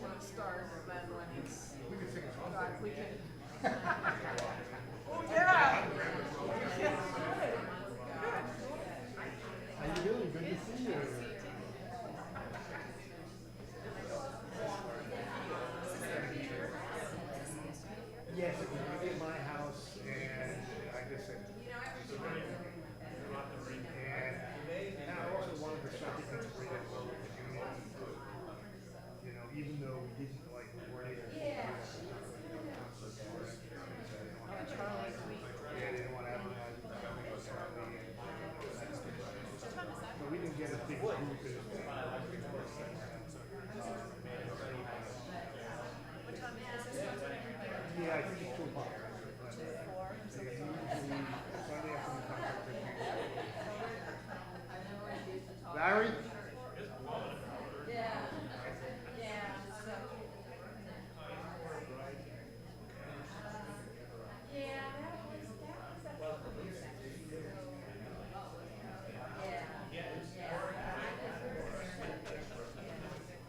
want to start, and then when he's We can sing a song. back, we can. Oh, yeah. Yeah. How you doing? Good to see you. Yes, it was gonna be at my house, and I just said. And I also wanted to stop it and bring it over to community. You know, even though we didn't like weren't able to do it at the time of the concert or anything, yeah, they didn't want to advertise it coming or something. So we didn't get as big a group as yeah, I think it's 2 o'clock. Sunday afternoon concert. Larry?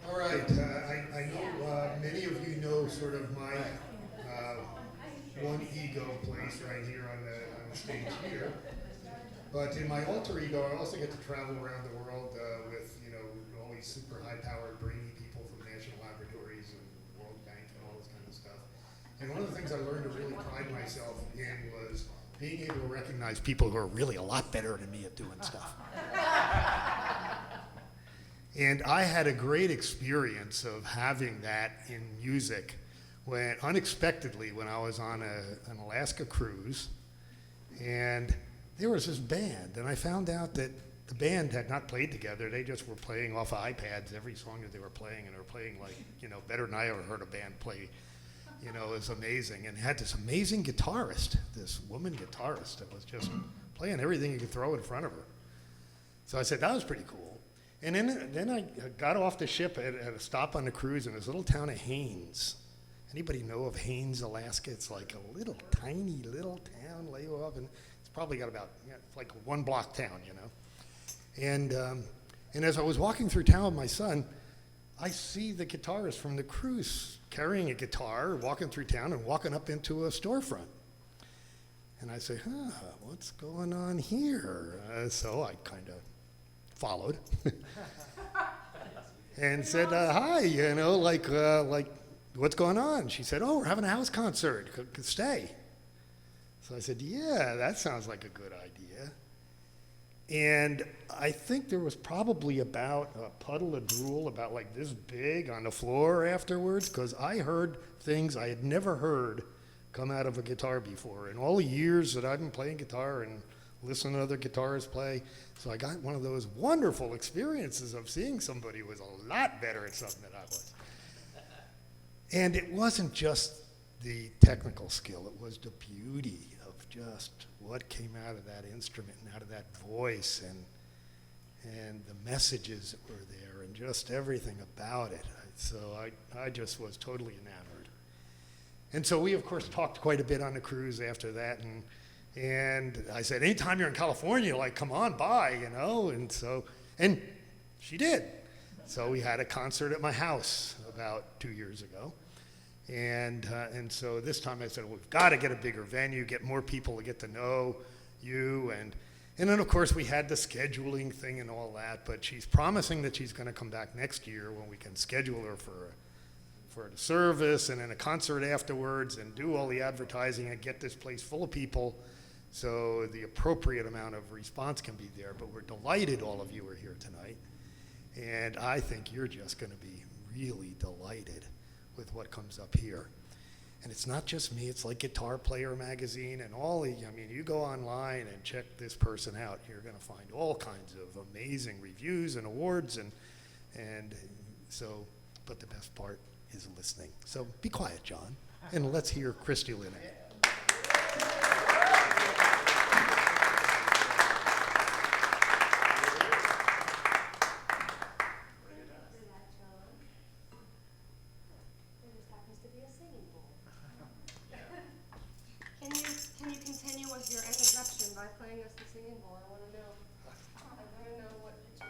All right, I know many of you know sort of my one ego place right here on the stage here. But in my alter ego, I also get to travel around the world with, you know, all these super high-powered, brainy people from national laboratories and World Bank and all this kind of stuff. And one of the things I learned to really pride myself in was being able to recognize people who are really a lot better than me at doing stuff. And I had a great experience of having that in music when unexpectedly when I was on an Alaska cruise, and there was this band, and I found out that the band had not played together. They just were playing off of iPads every song that they were playing, and they were playing like, you know, better than I ever heard a band play. You know, it was amazing, and had this amazing guitarist, this woman guitarist that was just playing everything you could throw in front of her. So I said, that was pretty cool. And then I got off the ship at a stop on the cruise in this little town of Haines. Anybody know of Haines, Alaska? It's like a little tiny little town lay off, and it's probably got about it's like a 1-block town, you know. And as I was walking through town with my son, I see the guitarist from the cruise carrying a guitar, walking through town and walking up into a storefront. And I say, what's going on here? So I kind of followed and said, hi, you know, like, what's going on? She said, oh, we're having a house concert, could stay. So I said, yeah, that sounds like a good idea. And I think there was probably about a puddle of drool about like this big on the floor afterwards, because I heard things I had never heard come out of a guitar before. In all the years that I've been playing guitar and listening to other guitarists play, so I got one of those wonderful experiences of seeing somebody who was a lot better at something than I was. And it wasn't just the technical skill, it was the beauty of just what came out of that instrument and out of that voice and the messages that were there and just everything about it. So I just was totally enamored. And so we, of course, talked quite a bit on the cruise after that, and I said, anytime you're in California, like, come on by, you know, and she did. So we had a concert at my house about 2 years ago. And so this time I said, well, we've got to get a bigger venue, get more people to get to know you. And then, of course, we had the scheduling thing and all that. But she's promising that she's going to come back next year when we can schedule her for the service and then a concert afterwards and do all the advertising and get this place full of people so the appropriate amount of response can be there. But we're delighted all of you are here tonight. And I think you're just going to be really delighted with what comes up here. And it's not just me, it's like Guitar Player magazine and you go online and check this person out, you're gonna find all kinds of amazing reviews and awards and so, but the best part is listening. So be quiet, John, and let's hear Christie Lénee. Can you continue with your introduction by playing us the singing bowl? I want to know what you choose.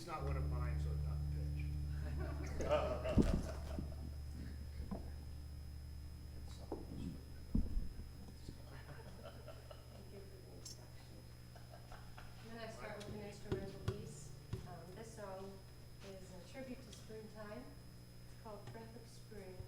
not one of mine, so it's not pitch. Thank you for the introduction. And then I start with an instrumental piece. This song is a tribute to springtime. It's called Breath of Spring.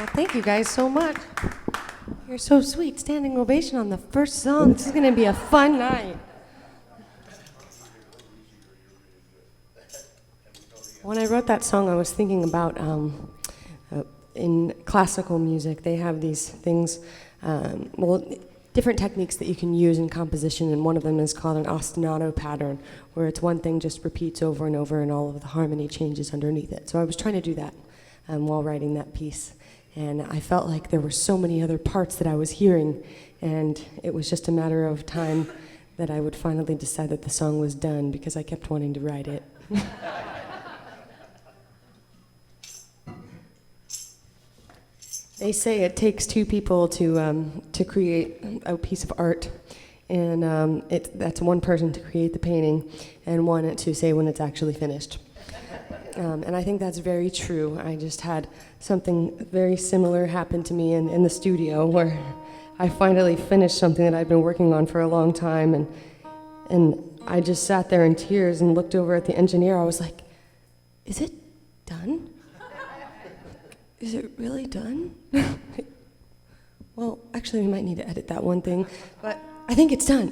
Thank you guys so much. You're so sweet. Standing ovation on the first song. This is going to be a fun night. When I wrote that song, I was thinking about in classical music, they have these things, different techniques that you can use in composition, and one of them is called an ostinato pattern, where it's one thing just repeats over and over, and all of the harmony changes underneath it. So I was trying to do that while writing that piece. And I felt like there were so many other parts that I was hearing, and it was just a matter of time that I would finally decide that the song was done, because I kept wanting to write it. They say it takes two people to create a piece of art, and that's one person to create the painting, and one to say when it's actually finished. And I think that's very true. I just had something very similar happen to me in the studio, where I finally finished something that I'd been working on for a long time, and I just sat there in tears and looked over at the engineer. I was like, "Is it done? Is it really done?" Well, actually, we might need to edit that one thing, but I think it's done.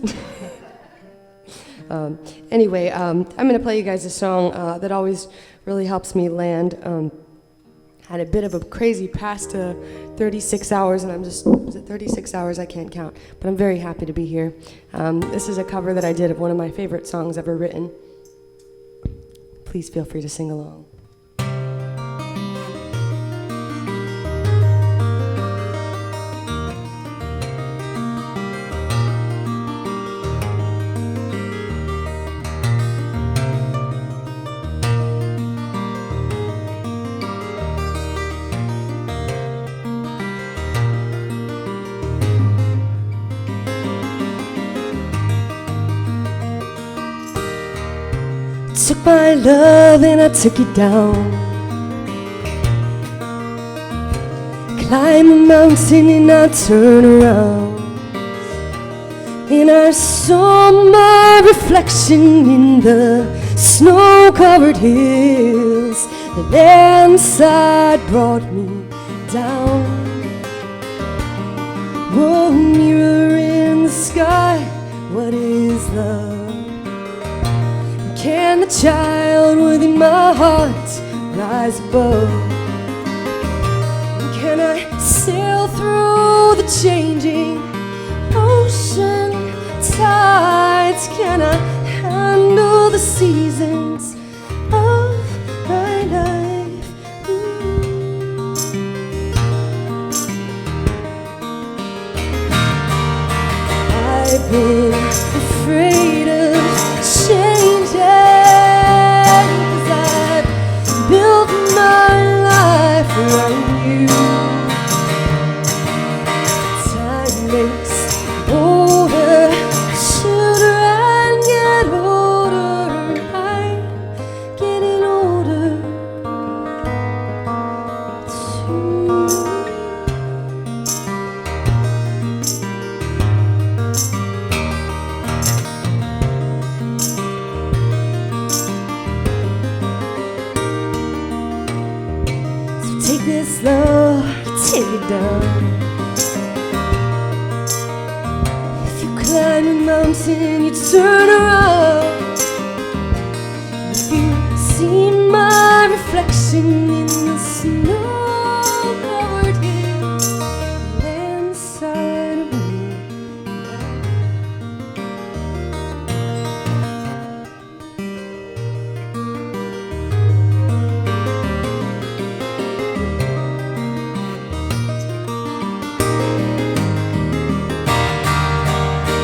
Anyway, I'm going to play you guys a song that always really helps me land. Had a bit of a crazy past 36 hours, and is it 36 hours? I can't count, but I'm very happy to be here. This is a cover that I did of one of my favorite songs ever written. Please feel free to sing along. Took my love and I took it down. Climb a mountain and I turn around, and I saw my reflection in the snow-covered hills. The landslide brought me down. Oh, mirror in the sky, what is love? Can the child within my heart rise above? Can I sail through the changing ocean tides? Can I handle the seasons of my life? I've been afraid of change, 'cause I've built my life around you. Time makes older children get older, and I'm getting older too. Take this love, take it down. If you climb a mountain, you turn around. If you see my reflection in the snow-covered hills, inside of me.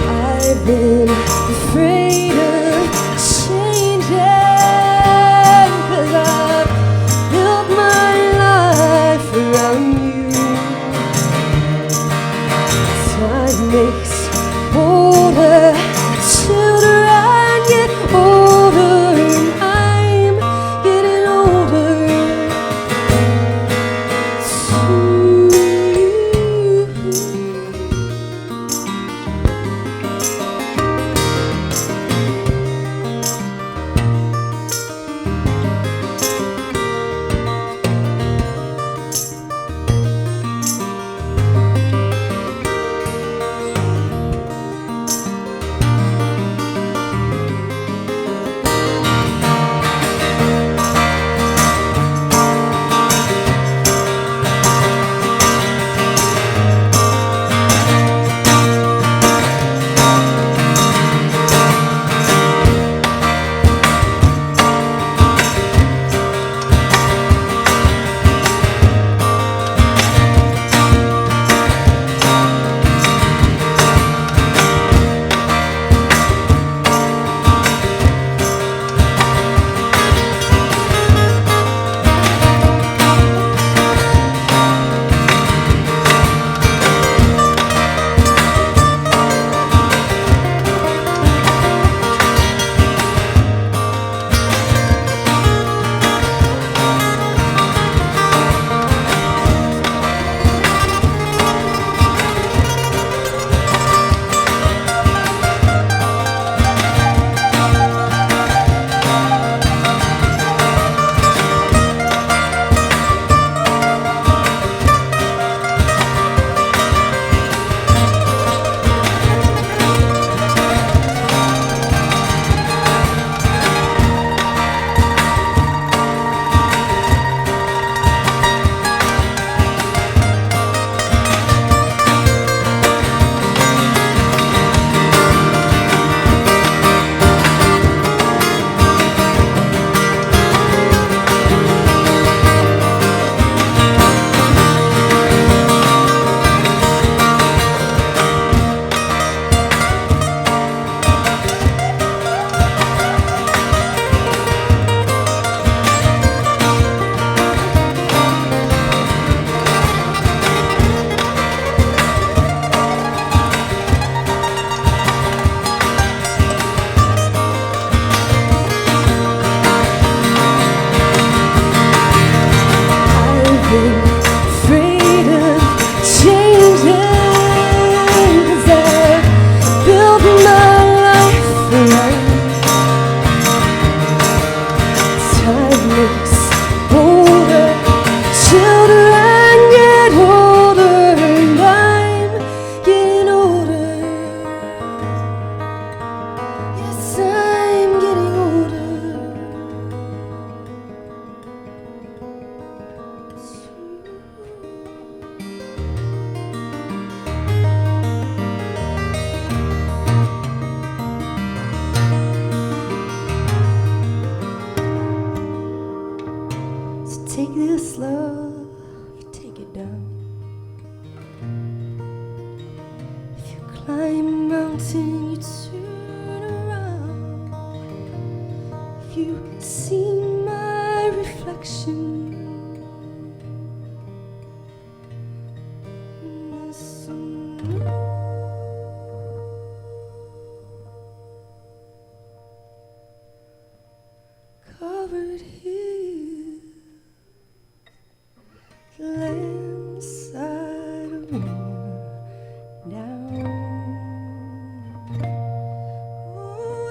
I've been afraid of changing, 'cause I've built my life around you. Time makes older children get older, and I'm getting older too. down. If you climb a mountain, you turn around. If you see my reflection in the sun, covered hills, landside arena down. Oh,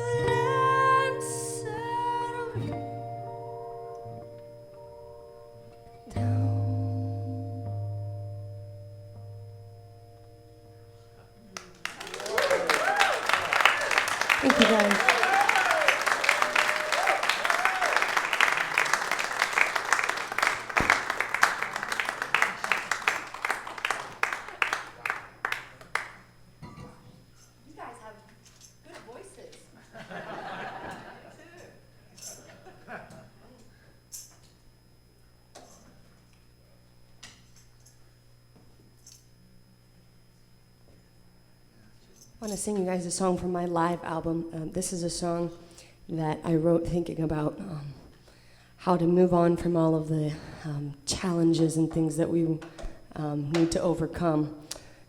landside arena down. Thank you, guys. You guys have good voices. I want to sing you guys a song from my live album. This is a song that I wrote thinking about how to move on from all of the challenges and things that we need to overcome.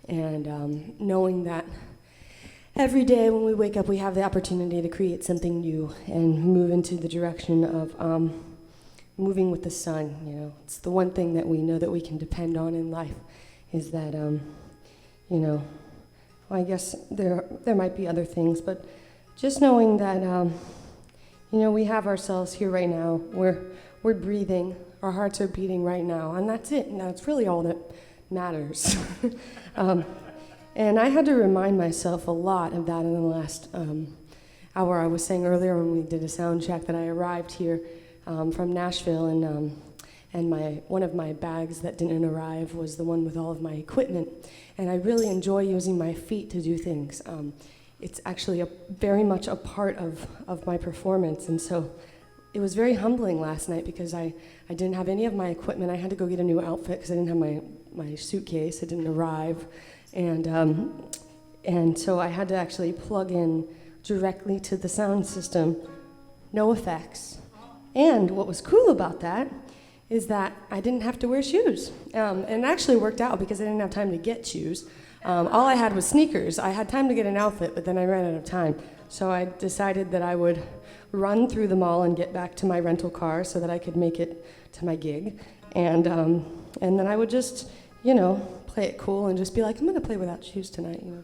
And knowing that every day when we wake up, we have the opportunity to create something new and move into the direction of moving with the sun. You know, it's the one thing that we know that we can depend on in life is that, you know, well, I guess there might be other things, but just knowing that, you know, we have ourselves here right now. We're breathing. Our hearts are beating right now, and that's it. And that's really all that matters. And I had to remind myself a lot of that in the last hour. I was saying earlier when we did a sound check that I arrived here from Nashville, and one of my bags that didn't arrive was the one with all of my equipment. And I really enjoy using my feet to do things. It's actually very much a part of my performance. And so it was very humbling last night because I didn't have any of my equipment. I had to go get a new outfit because I didn't have my suitcase. It didn't arrive. And so I had to actually plug in directly to the sound system, no effects. And what was cool about that is that I didn't have to wear shoes. And it actually worked out because I didn't have time to get shoes. All I had was sneakers. I had time to get an outfit, but then I ran out of time. So I decided that I would run through the mall and get back to my rental car so that I could make it to my gig. And then I would just, you know, play it cool and just be like, I'm gonna play without shoes tonight, you know.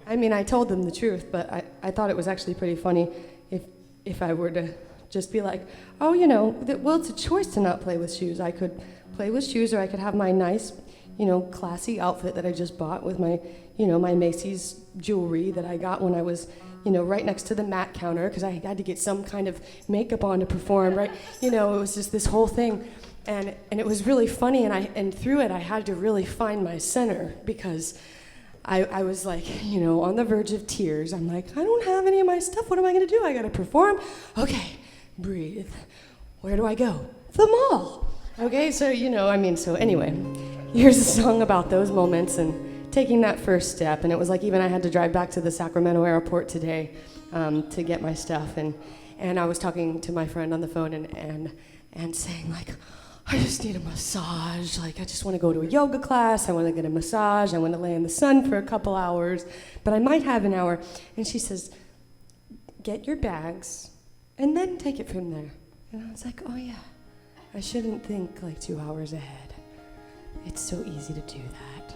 I mean, I told them the truth, but I thought it was actually pretty funny if I were to just be like, oh, you know, well, it's a choice to not play with shoes. I could play with shoes, or I could have my nice, you know, classy outfit that I just bought with my, you know, my Macy's jewelry that I got when I was, you know, right next to the mat counter because I had to get some kind of makeup on to perform, right? You know, it was just this whole thing. And it was really funny, and through it I had to really find my center because I was like, you know, on the verge of tears. I'm like, I don't have any of my stuff. What am I going to do? I got to perform. Okay, breathe. Where do I go? The mall. Okay, so, you know, I mean, so anyway, here's a song about those moments and taking that first step. And it was like even I had to drive back to the Sacramento airport today to get my stuff. And I was talking to my friend on the phone and saying, like, I just need a massage. Like, I just want to go to a yoga class. I want to get a massage. I want to lay in the sun for a couple hours. But I might have an hour. And she says, get your bags and then take it from there. And I was like, oh, yeah. I shouldn't think like 2 hours ahead. It's so easy to do that.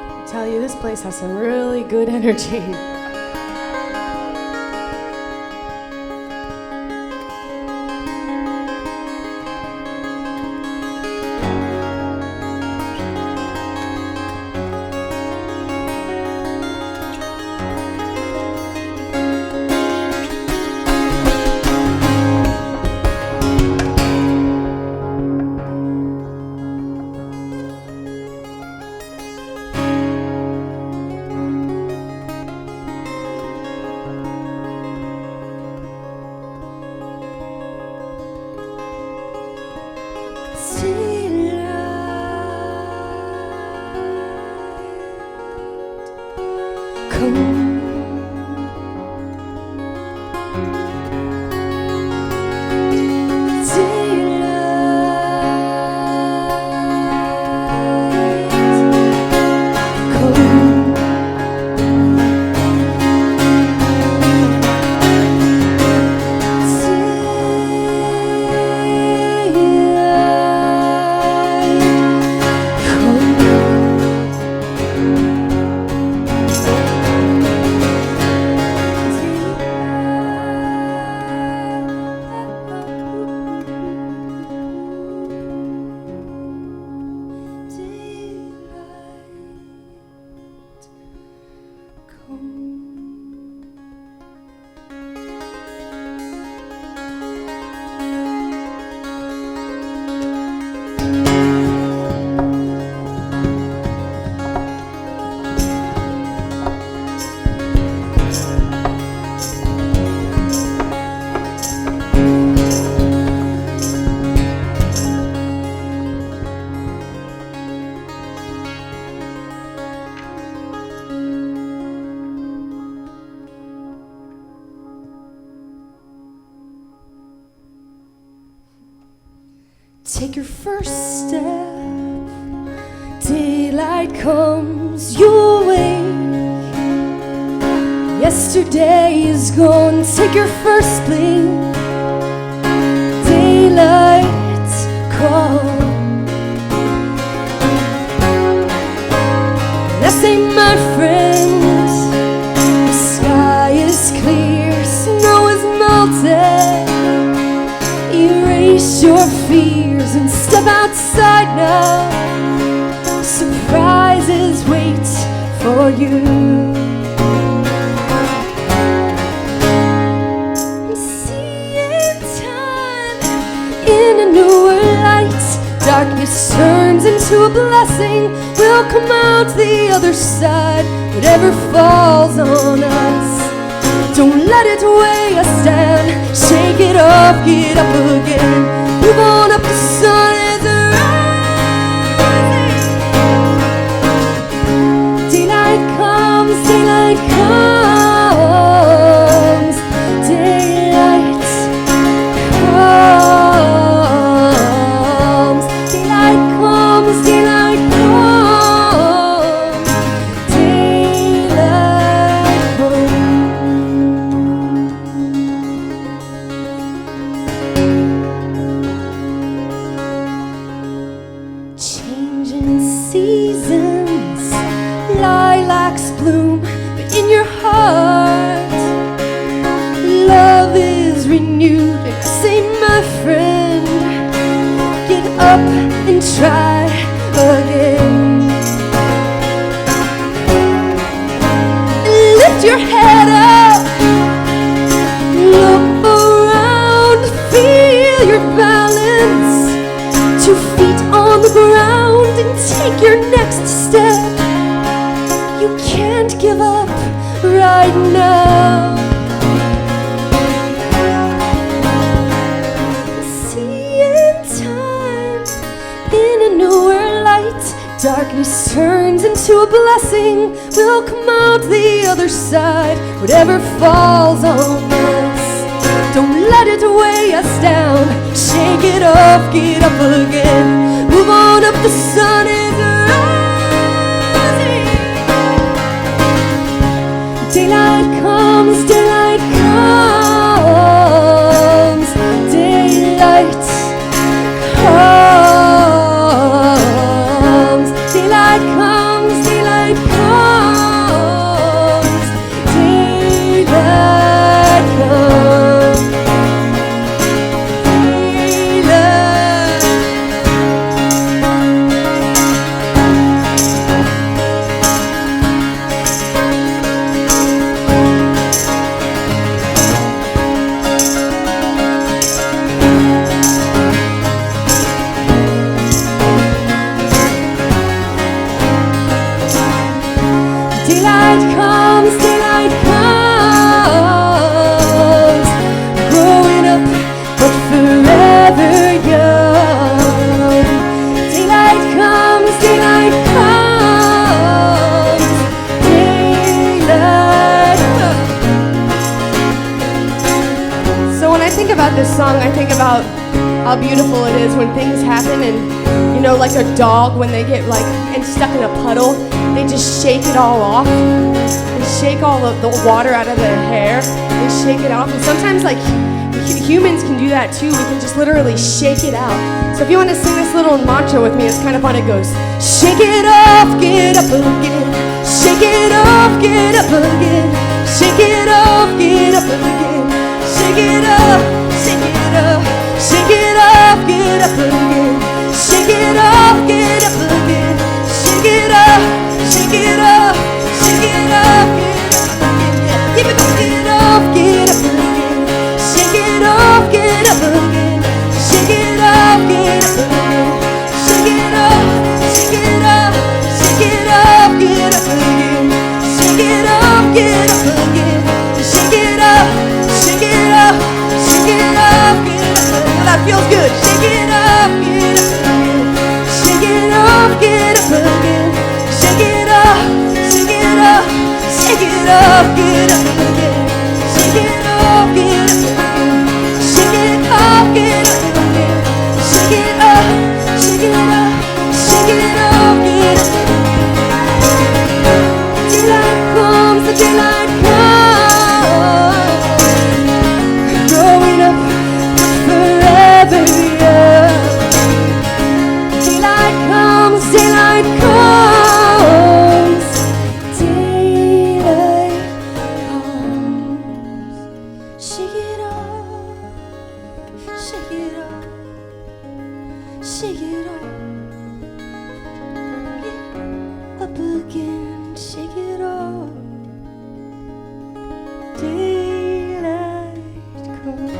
I tell you, this place has some really good energy. Take your first step, daylight comes your way. Yesterday is gone, take your first blink, daylight comes. I say, my friend, the sky is clear, snow is melted. Erase your fears and step outside now. Surprises wait for you. I'm seeing time in a newer light. Darkness turns into a blessing. We'll come out the other side. Whatever falls on us, don't let it weigh us down. Shake it off, get up again. Move on up, the sun is rising. Daylight comes, daylight comes. Daylight comes. Daylight comes, daylight comes. Daylight comes. Changing seasons, lilacs bloom, but in your heart, love is renewed. And I say, my friend, get up and try again. Lift your head up, look around, feel your balance. 2 feet on the ground and take your next step. You can't give up right now. Seeing time in a newer light. Darkness turns into a blessing. We'll come out the other side. Whatever falls on us, don't let it weigh us down. Shake it off, get up again. Move on up, the sun is rising. Daylight comes, daylight comes. Daylight comes. Daylight comes, daylight comes. Daylight comes. Daylight how beautiful it is when things happen and, you know, like a dog when they get like and stuck in a puddle, they just shake it all off. They shake all of the water out of their hair. They shake it off. And sometimes like humans can do that too. We can just literally shake it out. So if you want to sing this little mantra with me, it's kind of fun. It goes, shake it off, get up again. Shake it off, get up again. Shake it off, get up again. Shake it up, shake it up. Shake it off, get up again. Shake it off, get up again. Shake it up, shake it up. Shake it up, get up again. Keep it going, get off, get up again. Shake it off, get up again. Shake it off, get up again. Shake it up, shake it up. Shake it off, get up again. Shake it off, get up again. Shake it up, shake it up. Shake it up, get up again. That feels good. Shake it up, get up again. Shake it off, get up again. Shake it up, shake it up. Shake it up, get up again. Shake it off, get up again. Shake it off, get up again. Shake it up, shake it up. Shake it off, get up again. Daylight comes, the daylight comes. Growing up forever young. Daylight comes, daylight comes. Daylight comes. Shake it off, shake it off, shake it off. Get up again, shake it off. Daylight comes.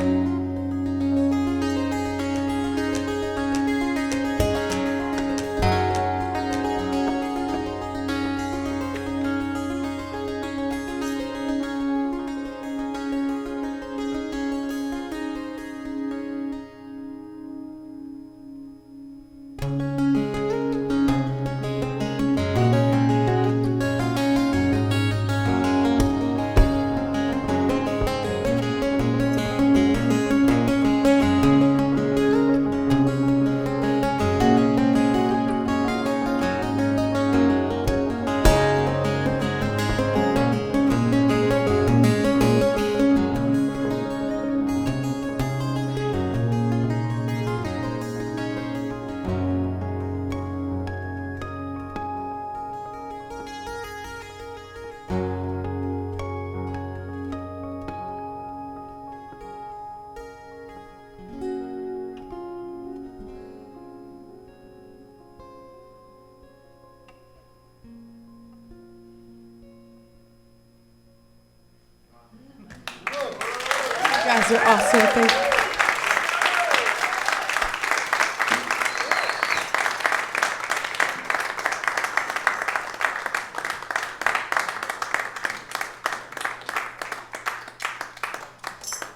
You guys are awesome. Thank you.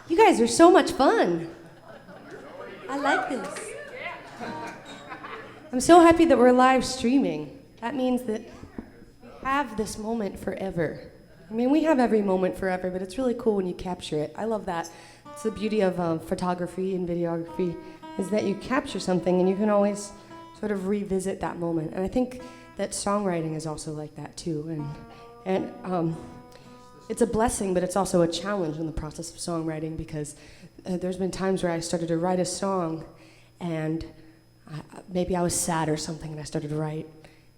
You guys are so much fun. I like this. I'm so happy that we're live streaming. That means that we have this moment forever. I mean, we have every moment forever, but it's really cool when you capture it. I love that. It's the beauty of photography and videography, is that you capture something and you can always sort of revisit that moment. And I think that songwriting is also like that too. And it's a blessing, but it's also a challenge in the process of songwriting, because there's been times where I started to write a song and maybe I was sad or something and I started to write,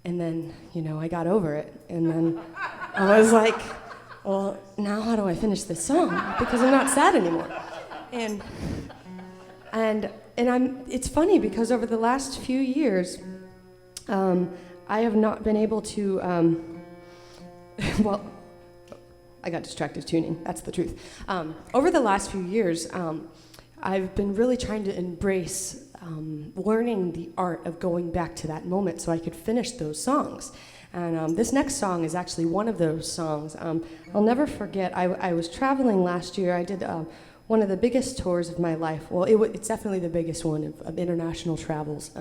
and then, you know, I got over it, and then I was like, well, now how do I finish this song? Because I'm not sad anymore. And it's funny because over the last few years, I have not been able to, well, I got distracted tuning, that's the truth. Over the last few years, I've been really trying to embrace learning the art of going back to that moment so I could finish those songs. And this next song is actually one of those songs. I'll never forget, I was traveling last year. I did one of the biggest tours of my life. Well, it's definitely the biggest one of international travels.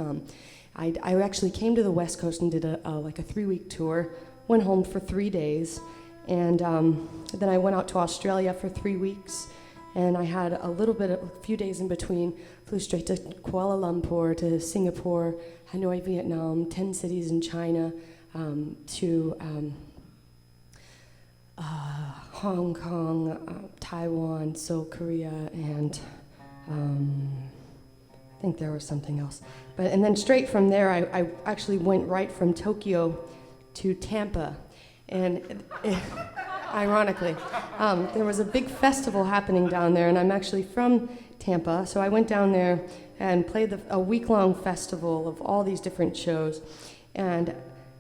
I actually came to the West Coast and did like a 3-week tour, went home for 3 days, and then I went out to Australia for 3 weeks, And I had a few days in between, flew straight to Kuala Lumpur, to Singapore, Hanoi, Vietnam, 10 cities in China, to Hong Kong, Taiwan, Seoul, Korea, and I think there was something else. And then straight from there, I actually went right from Tokyo to Tampa. And ironically, there was a big festival happening down there, and I'm actually from Tampa, so I went down there and played a week-long festival of all these different shows. And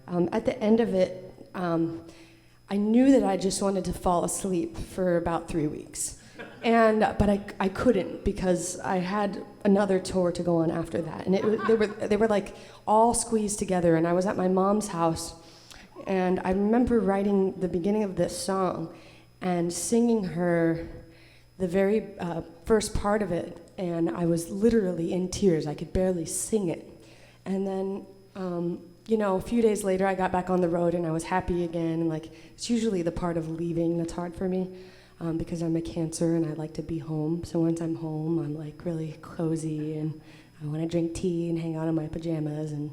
at the end of it, I knew that I just wanted to fall asleep for about 3 weeks. But I couldn't, because I had another tour to go on after that. And they were like all squeezed together, and I was at my mom's house. And I remember writing the beginning of this song and singing her the very first part of it, and I was literally in tears. I could barely sing it. And then, a few days later, I got back on the road, and I was happy again. And it's usually the part of leaving that's hard for me, because I'm a Cancer and I like to be home. So once I'm home, I'm really cozy, and I want to drink tea and hang out in my pajamas and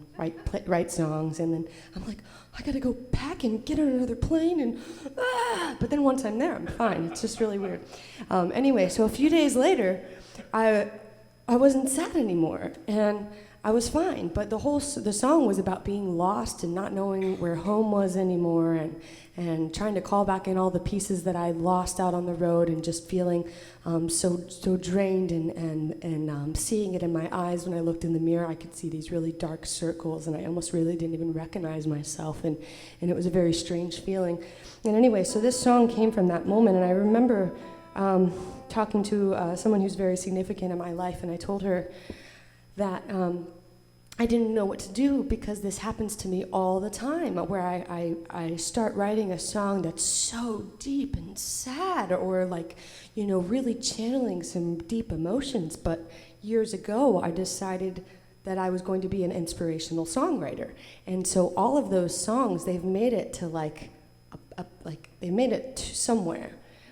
write songs. And then I'm like, I gotta go pack and get on another plane, and but then once I'm there, I'm fine. It's just really weird. Anyway, so a few days later, I wasn't sad anymore, and I was fine. But the song was about being lost and not knowing where home was anymore, and trying to call back in all the pieces that I lost out on the road, and just feeling so drained, and seeing it in my eyes. When I looked in the mirror, I could see these really dark circles, and I almost really didn't even recognize myself, and it was a very strange feeling. And anyway, so this song came from that moment, and I remember talking to someone who's very significant in my life, and I told her that I didn't know what to do, because this happens to me all the time, where I start writing a song that's so deep and sad, or really channeling some deep emotions. But years ago, I decided that I was going to be an inspirational songwriter. And so all of those songs, they've made it to they made it to somewhere.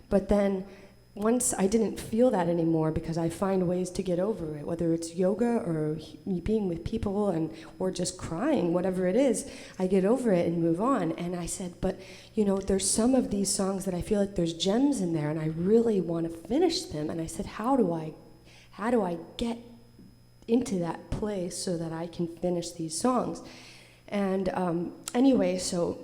But then once I didn't feel that anymore, because I find ways to get over it, whether it's yoga or being with people or just crying, whatever it is, I get over it and move on. And I said, but there's some of these songs that I feel like there's gems in there, and I really want to finish them. And I said, how do I get into that place so that I can finish these songs? And anyway, so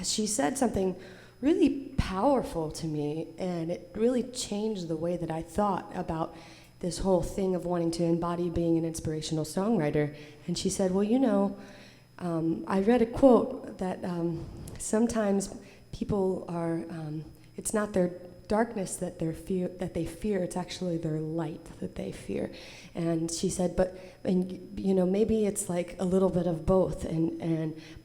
she said something really powerful to me, and it really changed the way that I thought about this whole thing of wanting to embody being an inspirational songwriter. And she said, well, I read a quote that sometimes people are, it's not their darkness that they fear, it's actually their light that they fear. And she said, but maybe it's a little bit of both,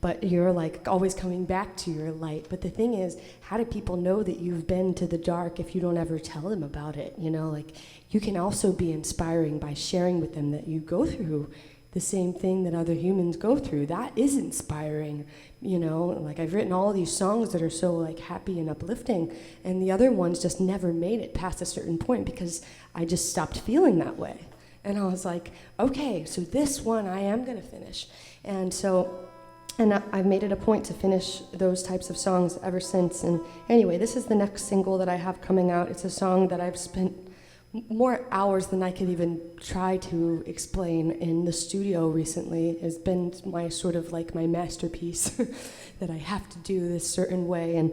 but you're always coming back to your light. But the thing is, how do people know that you've been to the dark if you don't ever tell them about it? You can also be inspiring by sharing with them that you go through the same thing that other humans go through. That is inspiring. I've written all these songs that are so happy and uplifting, and the other ones just never made it past a certain point because I just stopped feeling that way. And I was like, okay, so this one I am gonna finish. And I've made it a point to finish those types of songs ever since. And anyway, this is the next single that I have coming out. It's a song that I've spent more hours than I could even try to explain in the studio recently. It's been my sort of my masterpiece that I have to do this certain way, and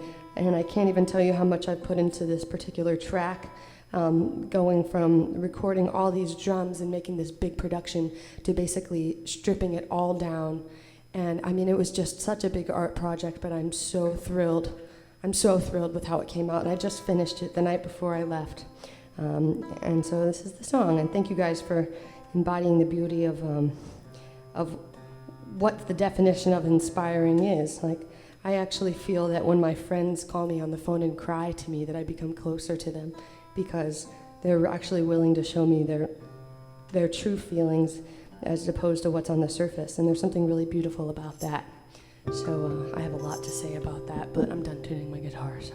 I can't even tell you how much I've put into this particular track, going from recording all these drums and making this big production to basically stripping it all down. And I mean, it was just such a big art project, but I'm so thrilled. I'm so thrilled with how it came out, and I just finished it the night before I left. And so this is the song, and thank you guys for embodying the beauty of what the definition of inspiring is. I actually feel that when my friends call me on the phone and cry to me, that I become closer to them, because they're actually willing to show me their true feelings as opposed to what's on the surface, and there's something really beautiful about that. So I have a lot to say about that, but I'm done tuning my guitar, so.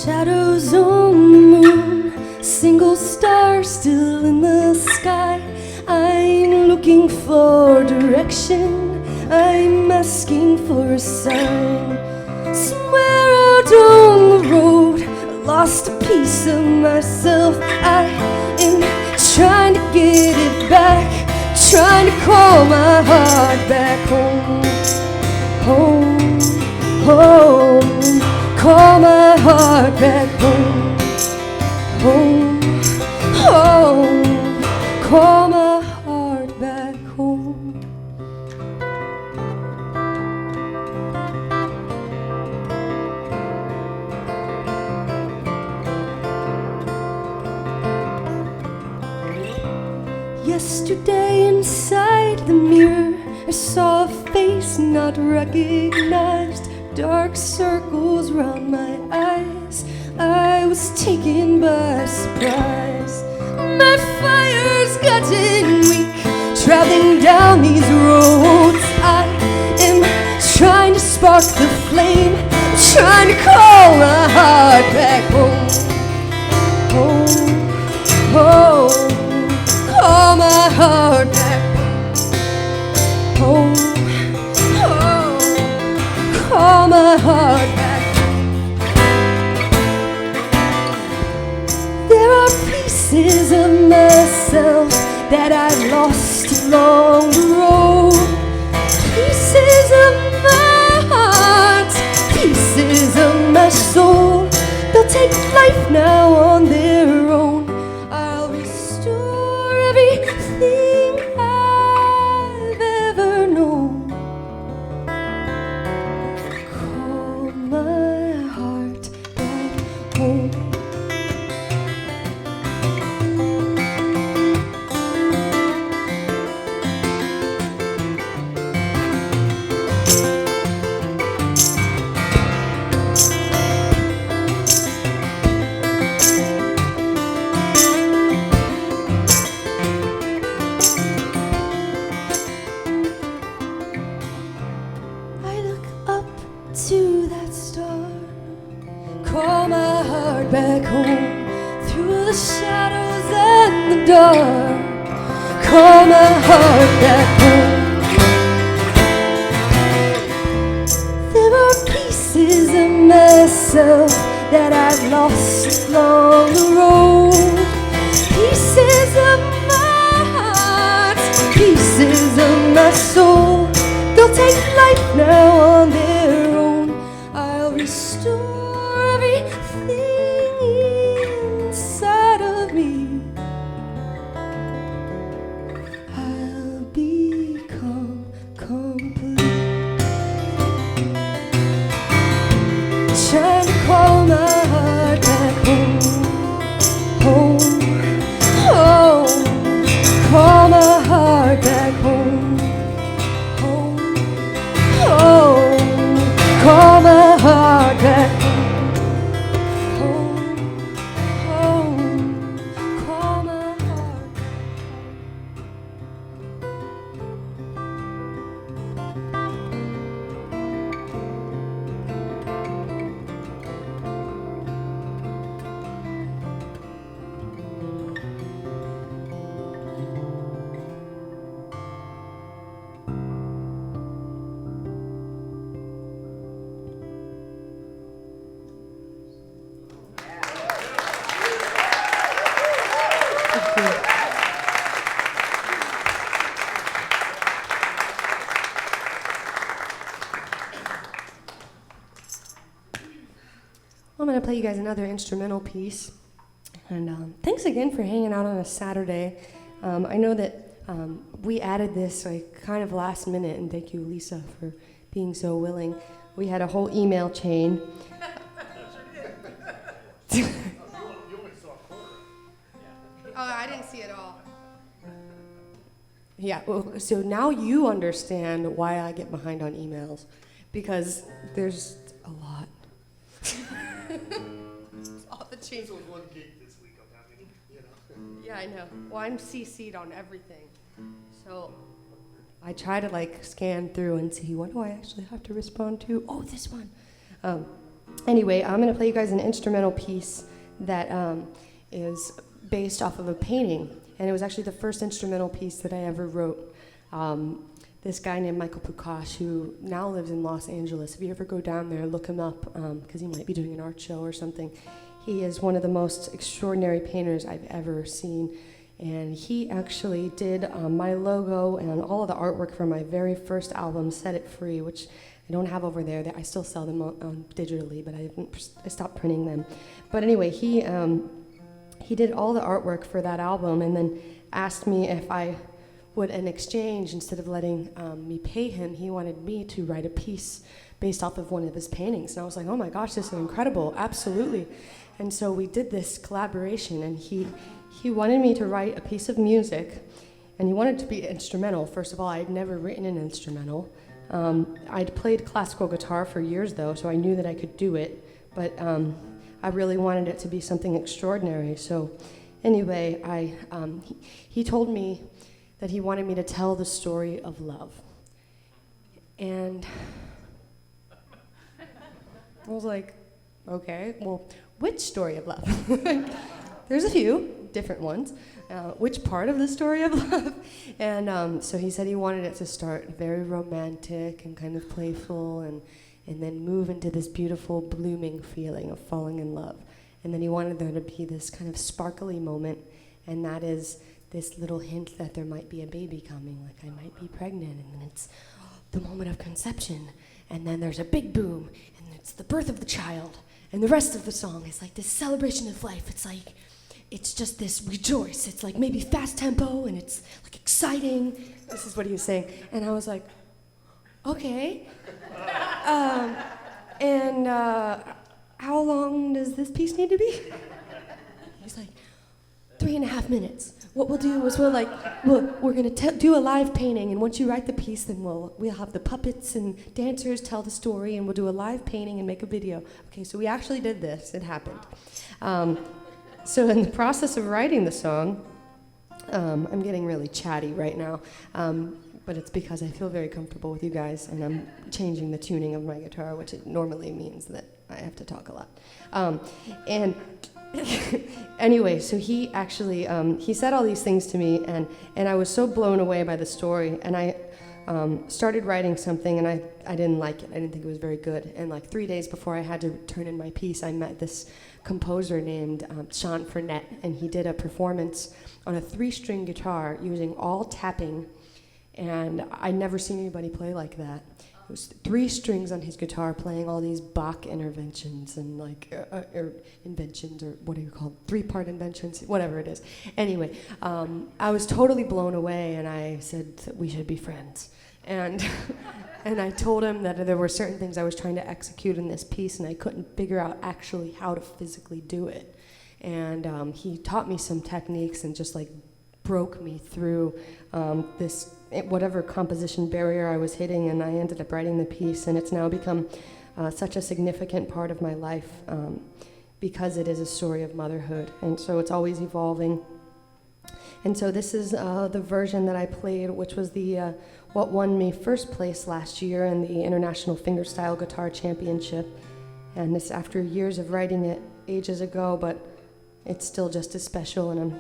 Shadows on the moon, single star still in the sky. I'm looking for direction, I'm asking for a sign. Somewhere out on the road, I lost a piece of myself. I am trying to get it back, trying to call my heart back home. Home, home, call my heart back home. Home, home, call my heart back home. Yesterday inside the mirror, I saw a face not recognized, dark circles round my eyes. I was taken by surprise. My fire's gotten weak, traveling down these roads. I am trying to spark the flame, trying to call my heart back home. Home, home, call my heart back home. Home, call my heart back. There are pieces of myself that I've lost along the road. Pieces of my heart, pieces of my soul. They'll take life now on their own. I'll restore everything I've ever known. Call my heart back home. I look up to that star, call my heart back home. Through the shadows and the dark, call my heart back home. There are pieces of myself that I've lost along the road. Pieces of my heart, pieces of my soul. They'll take life now on their own. I'll restore everything inside of me. I'll become complete. Trying to call my heart back home. Home, home, call my heart back home. Home, home, call my heart back home. Home, call my heart back I'm going to play you guys another instrumental piece. And thanks again for hanging out on a Saturday. I know that we added this like kind of last minute, and thank you, Lisa, for being so willing. We had a whole email chain. Oh, I didn't see it all. Yeah, well, so now you understand why I get behind on emails, because there's a lot. All the change. was one gig this week. I'm having, you know. Yeah, I know. Well, I'm CC'd on everything. So I try to like scan through and see what do I actually have to respond to. Oh, this one. Anyway, I'm going to play you guys an instrumental piece that is based off of a painting, and it was actually the first instrumental piece that I ever wrote. This guy named Michael Pukash, who now lives in Los Angeles. If you ever go down there, look him up, because he might be doing an art show or something. He is one of the most extraordinary painters I've ever seen, and he actually did my logo and all of the artwork for my very first album, Set It Free, which I don't have over there. I still sell them digitally, but I stopped printing them. But anyway, he did all the artwork for that album, and then asked me if I would, in exchange, instead of letting me pay him, he wanted me to write a piece based off of one of his paintings. And I was like, oh my gosh, this is incredible, absolutely. And so we did this collaboration, and he wanted me to write a piece of music, and he wanted it to be instrumental. First of all, I had never written an instrumental. I'd played classical guitar for years, though, so I knew that I could do it, but I really wanted it to be something extraordinary. So anyway, he told me that he wanted me to tell the story of love. And I was like, okay, well, which story of love? There's a few different ones. Which part of the story of love? And so he said he wanted it to start very romantic and kind of playful, and then move into this beautiful blooming feeling of falling in love. And then he wanted there to be this kind of sparkly moment, and that is this little hint that there might be a baby coming, like I might be pregnant, and then it's the moment of conception, and then there's a big boom, and it's the birth of the child. And the rest of the song is like this celebration of life. It's just this rejoice. It's like maybe fast tempo, and it's like exciting. This is what he was saying. And I was like, okay. How long does this piece need to be? He's like, 3.5 minutes. What we'll do is we're gonna do a live painting, and once you write the piece, then we'll have the puppets and dancers tell the story, and we'll do a live painting and make a video. Okay, so we actually did this. It happened. So in the process of writing the song, I'm getting really chatty right now, but it's because I feel very comfortable with you guys, and I'm changing the tuning of my guitar, which it normally means that I have to talk a lot. Anyway, so he actually, he said all these things to me, and I was so blown away by the story, and I started writing something, and I didn't like it. I didn't think it was very good. And like 3 days before I had to turn in my piece, I met this composer named Sean Furnett, and he did a performance on a 3-string guitar using all tapping, and I'd never seen anybody play like that. It was 3 strings on his guitar playing all these Bach interventions and inventions, or what do you call it? 3-part inventions, whatever it is. Anyway, I was totally blown away, and I said that we should be friends. And and I told him that there were certain things I was trying to execute in this piece, and I couldn't figure out actually how to physically do it. And he taught me some techniques and just like broke me through this whatever composition barrier I was hitting, and I ended up writing the piece, and it's now become such a significant part of my life because it is a story of motherhood, and so it's always evolving. And so this is the version that I played, which was the what won me first place last year in the International Fingerstyle Guitar Championship, and it's after years of writing it ages ago, but it's still just as special, and I'm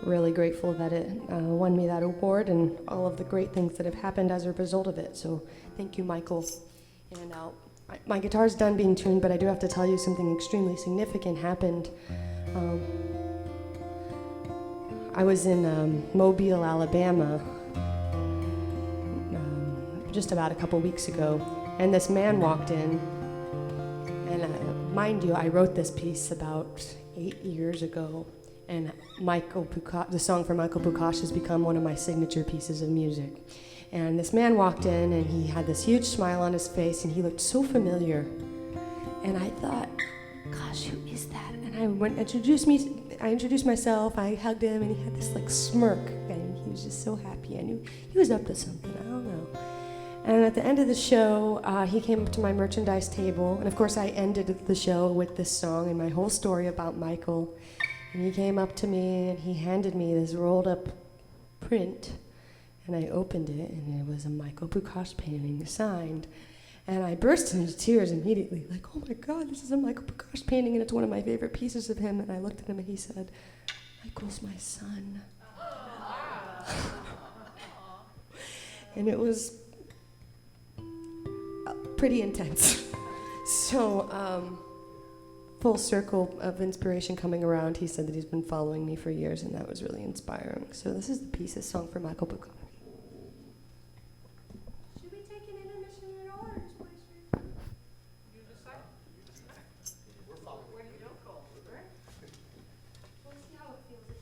really grateful that it won me that award and all of the great things that have happened as a result of it. So thank you, Michael. And my guitar's done being tuned, but I do have to tell you something extremely significant happened. I was in Mobile, Alabama, just about a couple weeks ago, and this man walked in, and mind you, I wrote this piece about 8 years ago. And the song for Michael Pukash has become one of my signature pieces of music. And this man walked in, and he had this huge smile on his face, and he looked so familiar. And I thought, gosh, who is that? And I introduced myself, I hugged him, and he had this like smirk, and he was just so happy. I knew he was up to something, I don't know. And at the end of the show, he came up to my merchandise table, and of course I ended the show with this song and my whole story about Michael. And he came up to me, and he handed me this rolled up print, and I opened it, and it was a Michael Pukash painting signed. And I burst into tears immediately, like, oh my God, this is a Michael Prakash painting, and it's one of my favorite pieces of him. And I looked at him, and he said, Michael's my son. And it was pretty intense. So, full circle of inspiration coming around. He said that he's been following me for years, and that was really inspiring. So this is the piece, a song for Michael Prakash. Should we take an intermission at all, or just play straight through? You decide. We're following. Where do you go? Right? We'll see how it feels if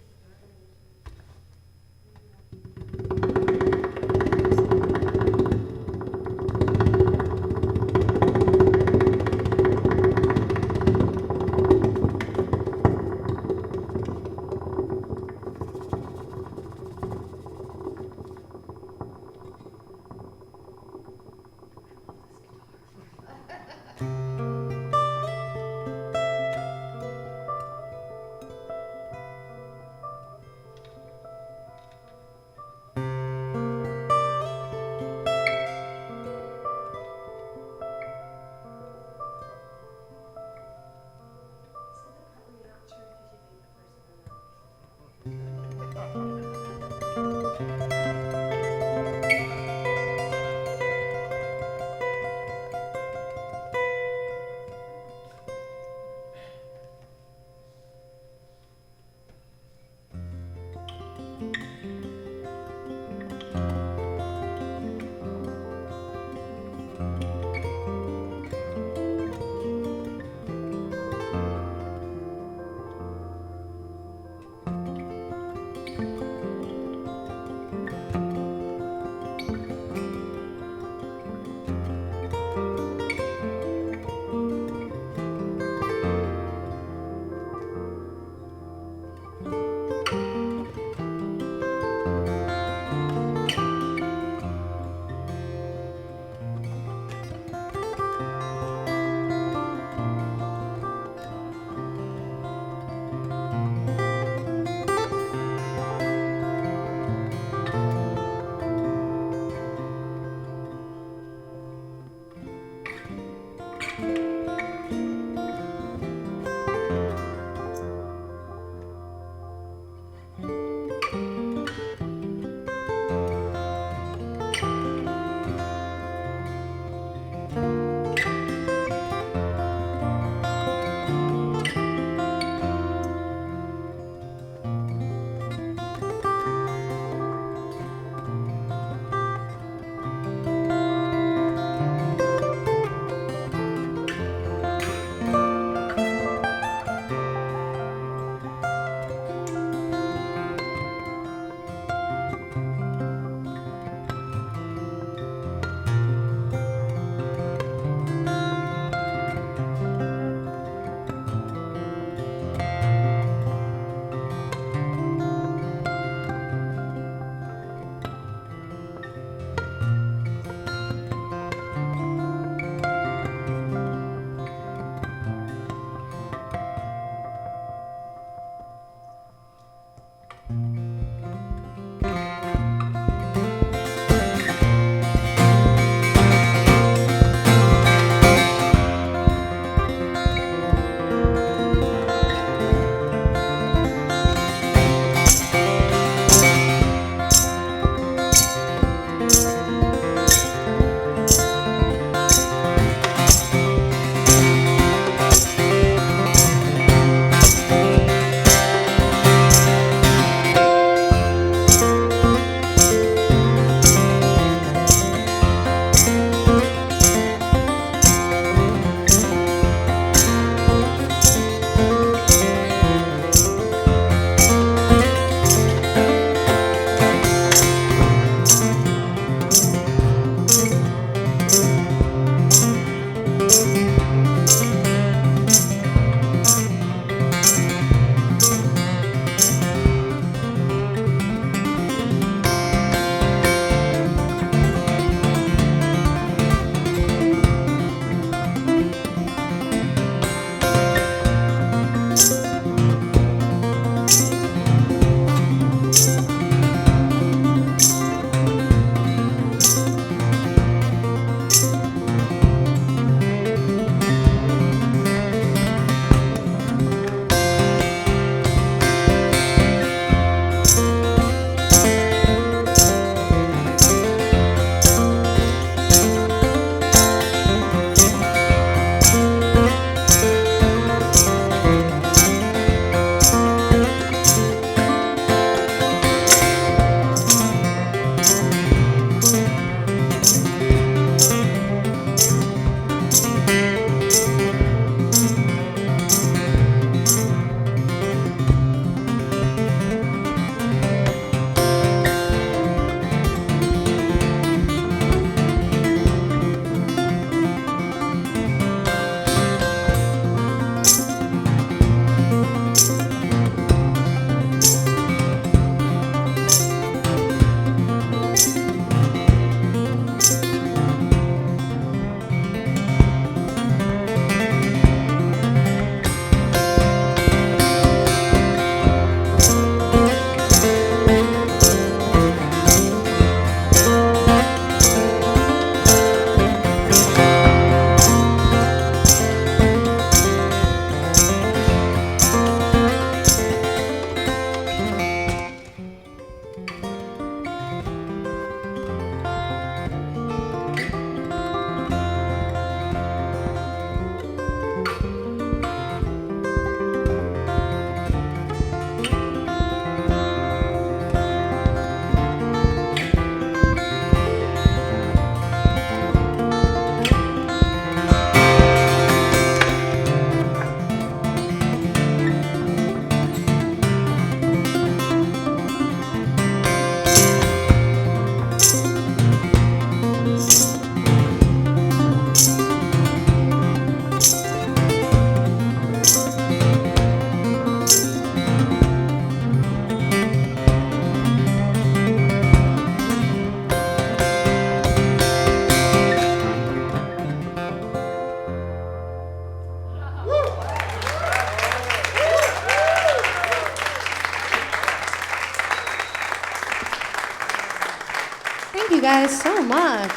guys so much.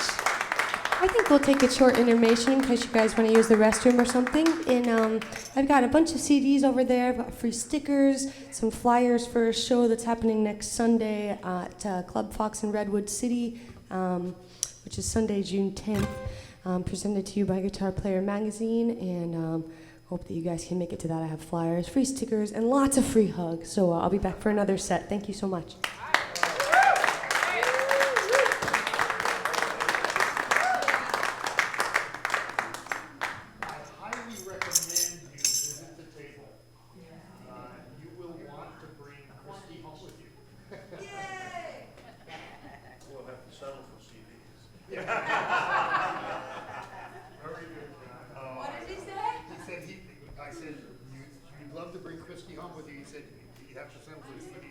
I think we'll take a short intermission in case you guys want to use the restroom or something. And I've got a bunch of CDs over there. I've got free stickers, some flyers for a show that's happening next Sunday at Club Fox in Redwood City, which is Sunday, June 10th, presented to you by Guitar Player Magazine. And hope that you guys can make it to that. I have flyers, free stickers, and lots of free hugs. So I'll be back for another set. Thank you so much. I said, you'd love to bring Christie home with you. He said, you'd have to settle for the CDs.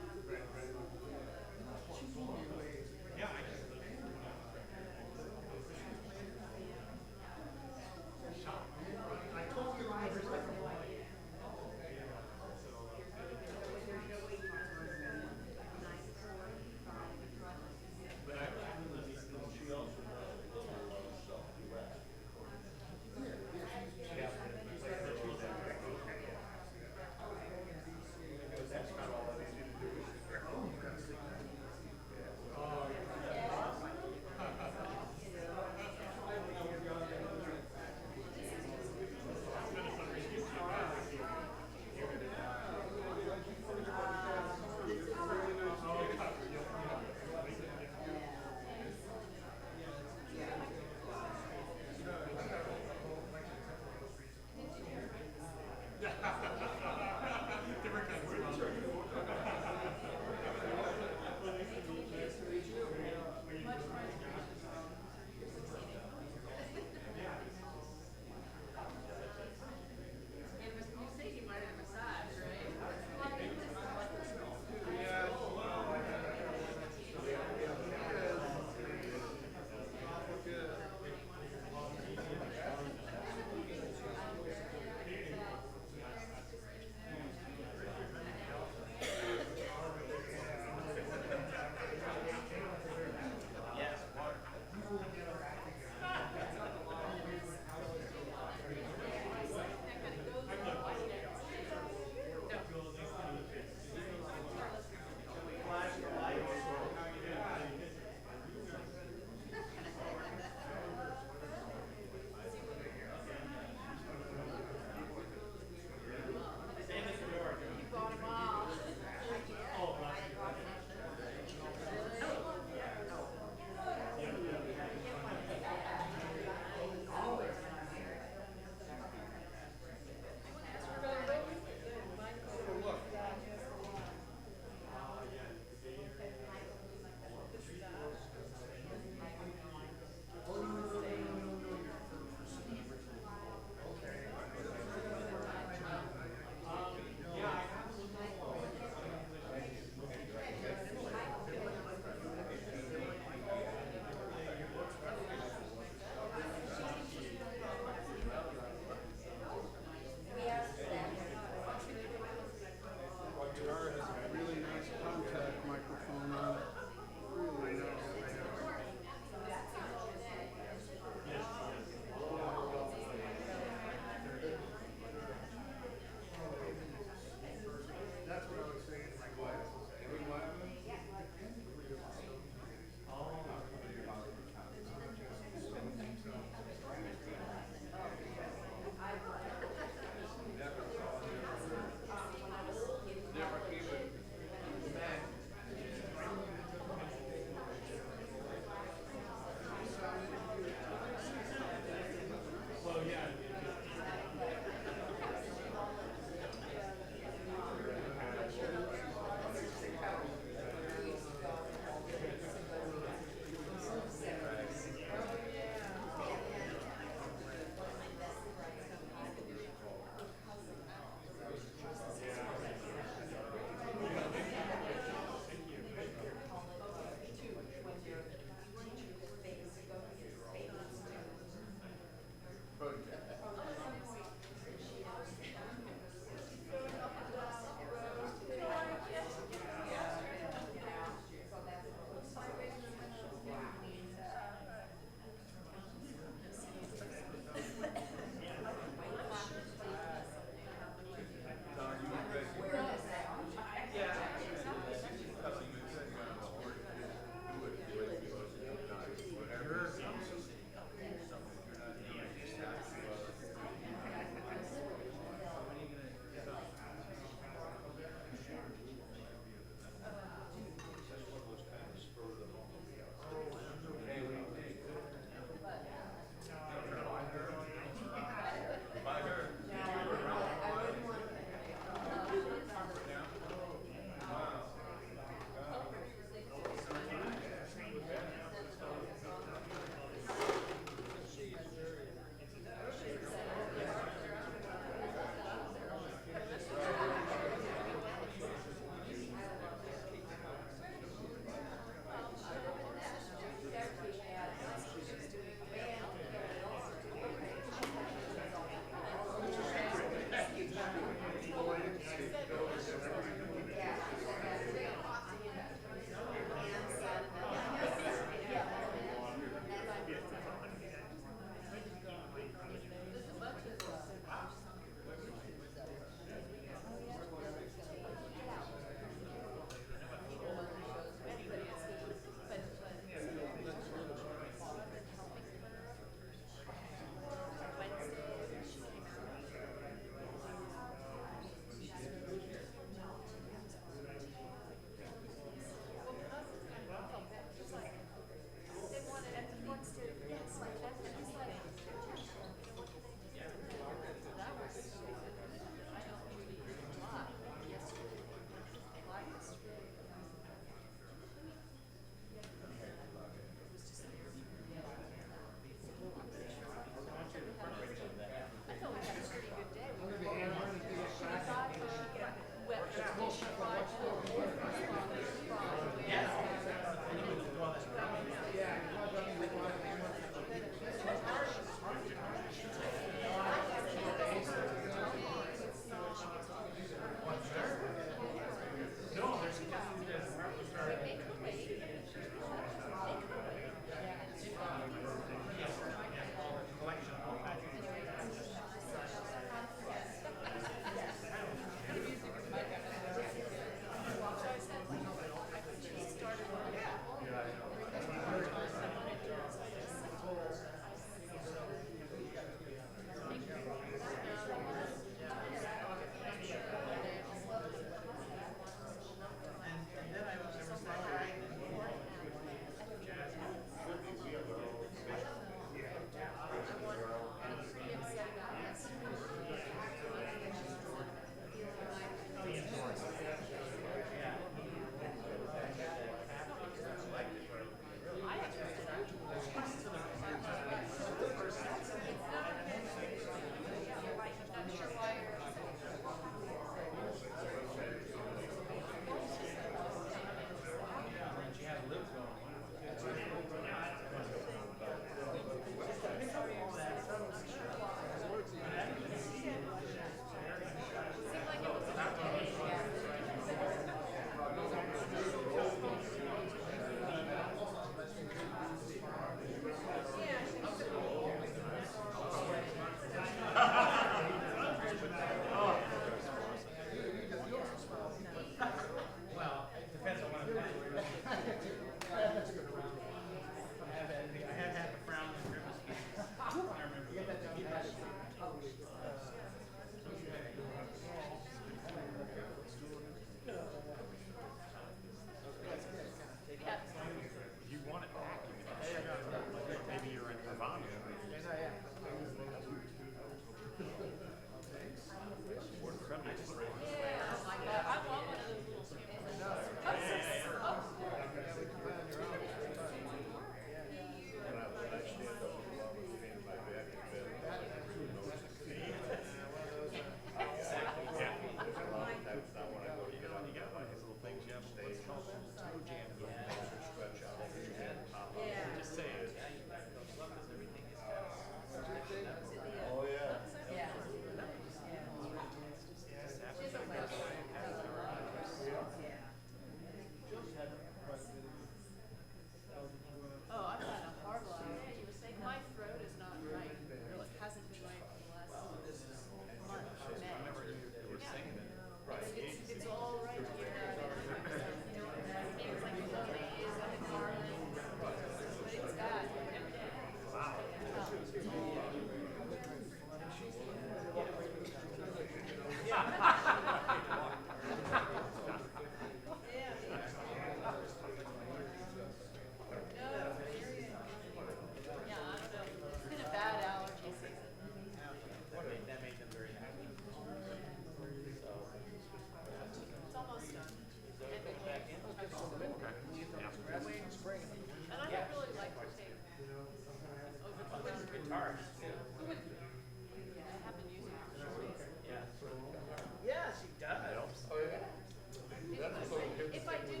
I didn't,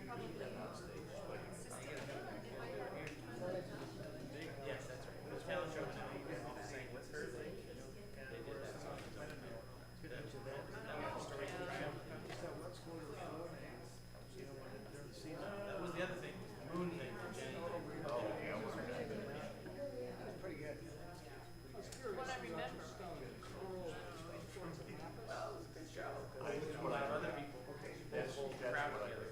probably consistently, it might not. Yes, that's right. It was talent show now. Sang with her. They did that song. That was the other thing. The moon thing. Jenny. Oh, yeah. What I remember. A lot of other people. That whole crowd together.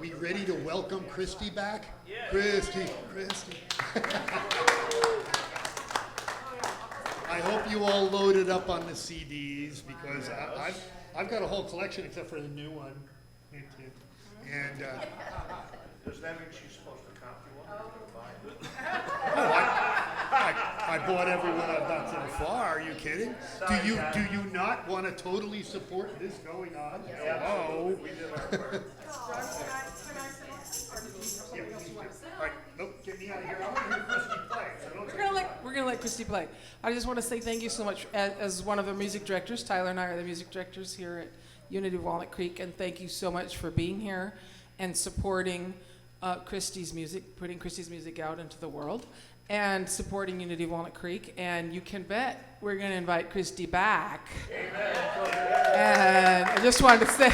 we ready to welcome Christie back? Yeah. Christie. I hope you all loaded up on the CDs because I've got a whole collection except for the new one. Hint, hint. And Does that mean she's supposed to copy one? I bought every one I've got so far. Are you kidding? Do you not want to totally support this going on? Hello. We did our part. All right, nope, get me out of here. I want to hear Christie play. So don't We're gonna let Christie play. I just want to say thank you so much as one of the music directors. Tyler and I are the music directors here at Unity of Walnut Creek, and thank you so much for being here and supporting Christie's music, putting Christie's music out into the world, and supporting Unity of Walnut Creek. And you can bet we're gonna invite Christie back. Amen. And I just wanted to say,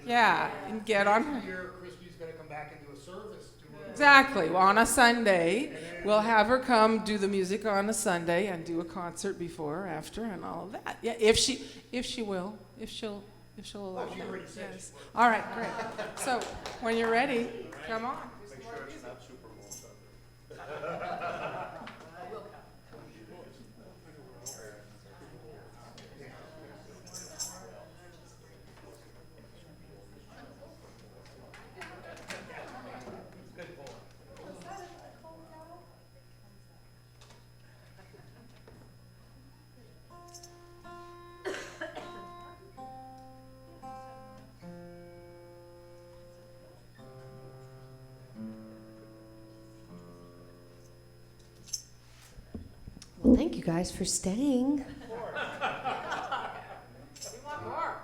yeah, and get on her. Here, Christie's going to come back and do a service to her. Exactly. Well, on a Sunday, we'll have her come do the music on a Sunday and do a concert before, after, and all of that. Yeah, if she'll allow she that. already said Yes. All right, great. So when you're ready, come on. Make sure it's not Super Bowl Sunday. Well, thank you guys for staying. We want more.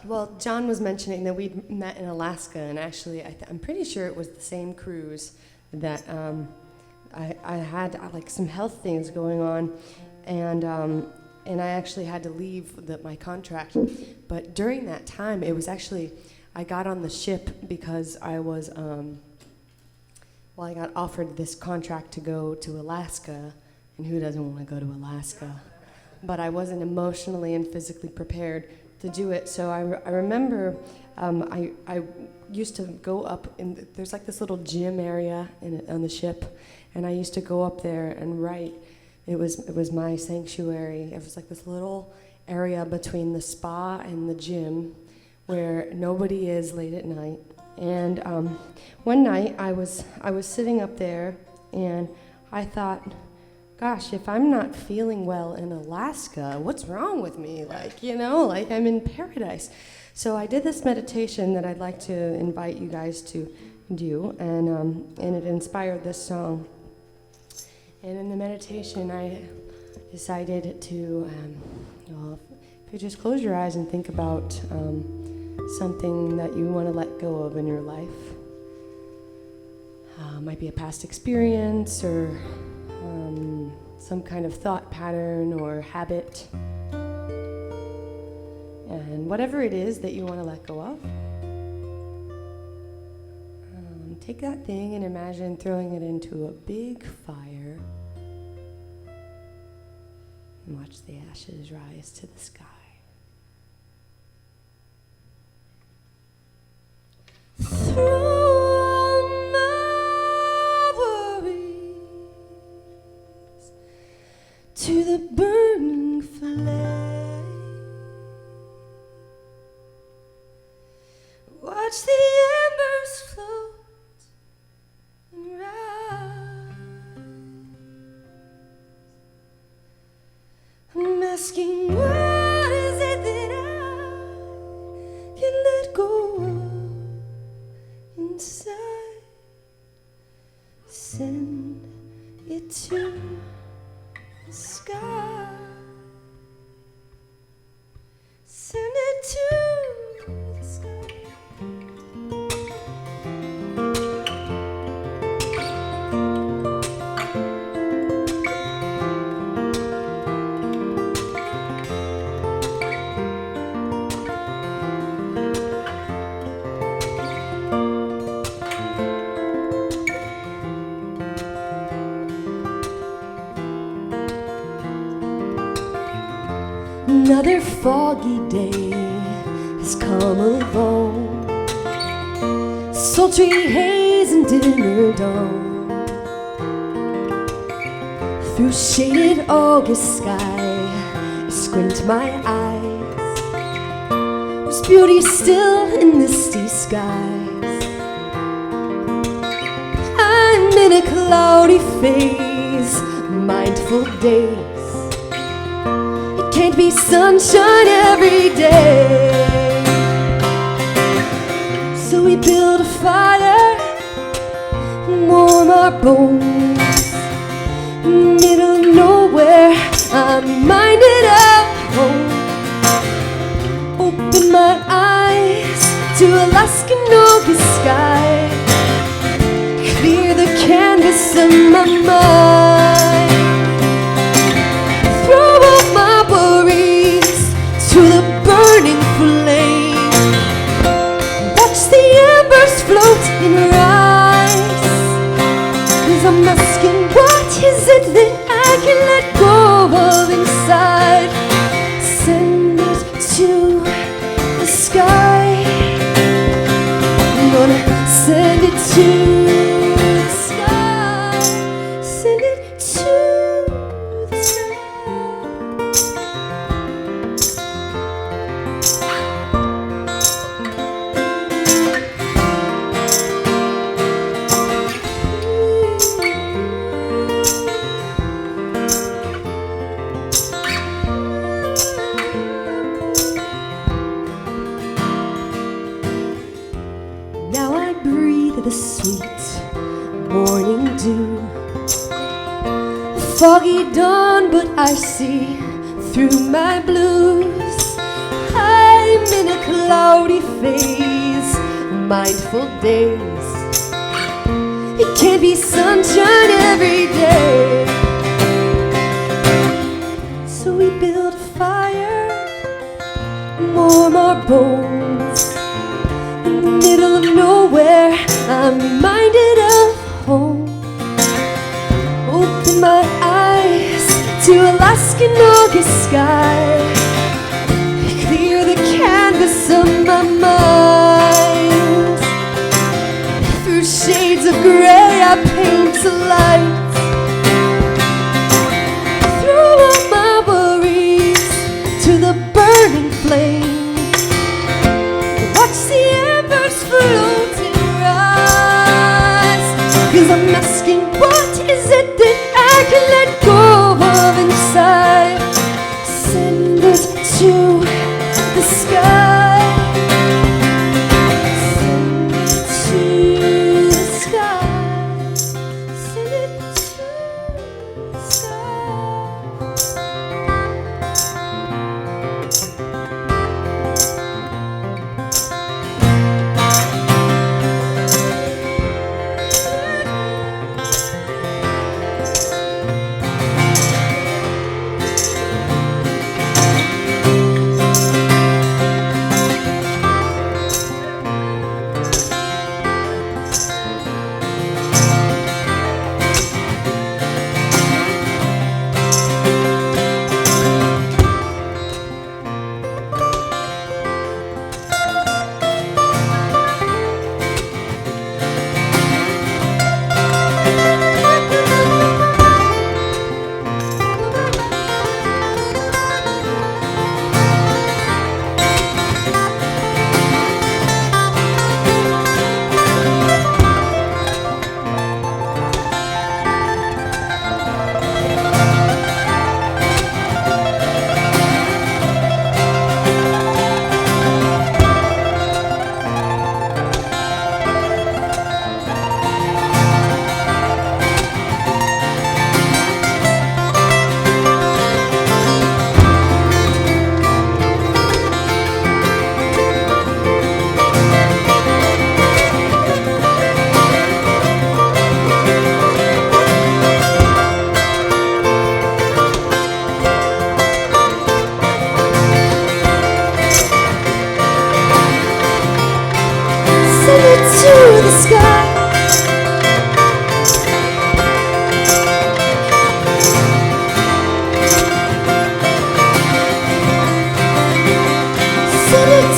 Well, John was mentioning that we'd met in Alaska, and actually, I'm pretty sure it was the same cruise that I had like some health things going on, and I actually had to leave my contract. But during that time, it was actually I got on the ship because I was I got offered this contract to go to Alaska, and who doesn't want to go to Alaska? But I wasn't emotionally and physically prepared to do it. So I remember I used to go up, there's like this little gym area on the ship, and I used to go up there and write. It was my sanctuary. It was like this little area between the spa and the gym where nobody is late at night. And one night I was sitting up there, and I thought, gosh, if I'm not feeling well in Alaska, what's wrong with me? Like I'm in paradise. So I did this meditation that I'd like to invite you guys to do, and it inspired this song. And in the meditation, I decided to, if you just close your eyes and think about something that you want to let go of in your life. Might be a past experience or some kind of thought pattern or habit. And whatever it is that you want to let go of, take that thing and imagine throwing it into a big fire and watch the ashes rise to the sky. Through all my worries to the burning flame, watch the embers float and rise. I'm asking what Another foggy day has come along, sultry haze and dinner dawn. Through shaded August sky, I squint my eyes. There's beauty still in misty skies. I'm in a cloudy phase, mindful days. It can't be sunshine every day. So we build a fire, warm our bones. Middle of nowhere, I'm minded at home. Open my eyes to Alaskan August sky. Clear the canvas of my mind. Throw all my worries to the burning flame. Watch the embers float and rise. 'Cause I'm asking, what is it that I can let go of inside? Send it to the sky. I'm gonna send it to the sky. Send it to the sky. Now I breathe the sweet morning dew. Foggy dawn, but I see through my blues. I'm in a cloudy phase, mindful days. It can't be sunshine every day. So we build a fire, warm our bones. In the middle of nowhere, I'm reminded of home. Open my eyes to Alaskan August sky. Clear the canvas of my mind. Through shades of gray, I paint a light. Throw all my worries to the burning flame. Watch the embers float and rise. 'Cause I'm asking, what is it that I can let go of inside? Send it to the sky. Send it to the sky. Send it to the sky.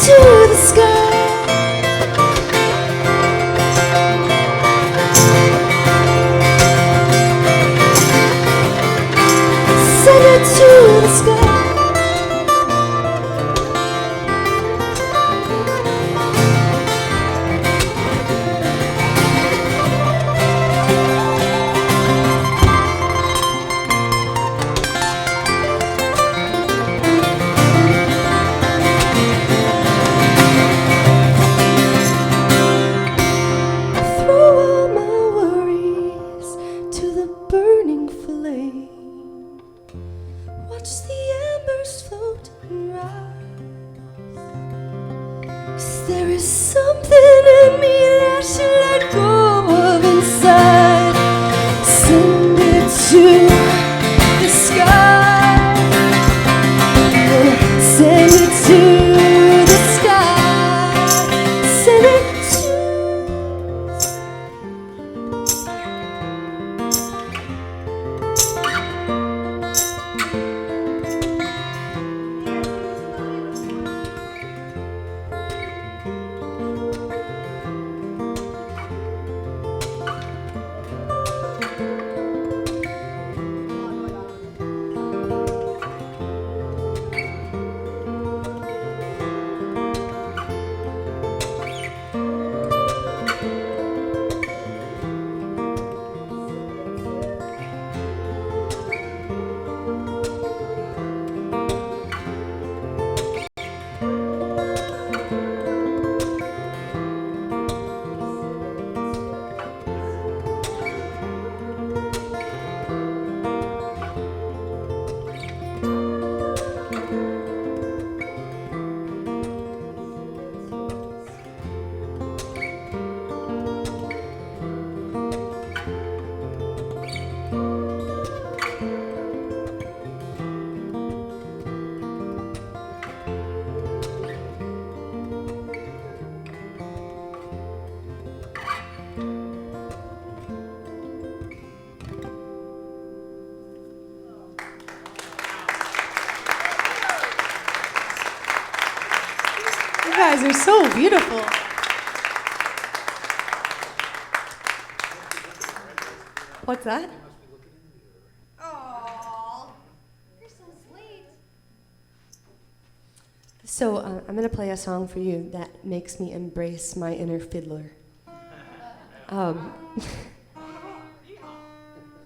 to the sky. Send it to the sky. Throw all my worries to the burning flame. Watch the embers float and rise. 'Cause there is something in me that should let go of inside. Send it to the sky. Send it to the sky. Send it to You guys are so beautiful. What's that? You're so sweet. So I'm going to play a song for you that makes me embrace my inner fiddler.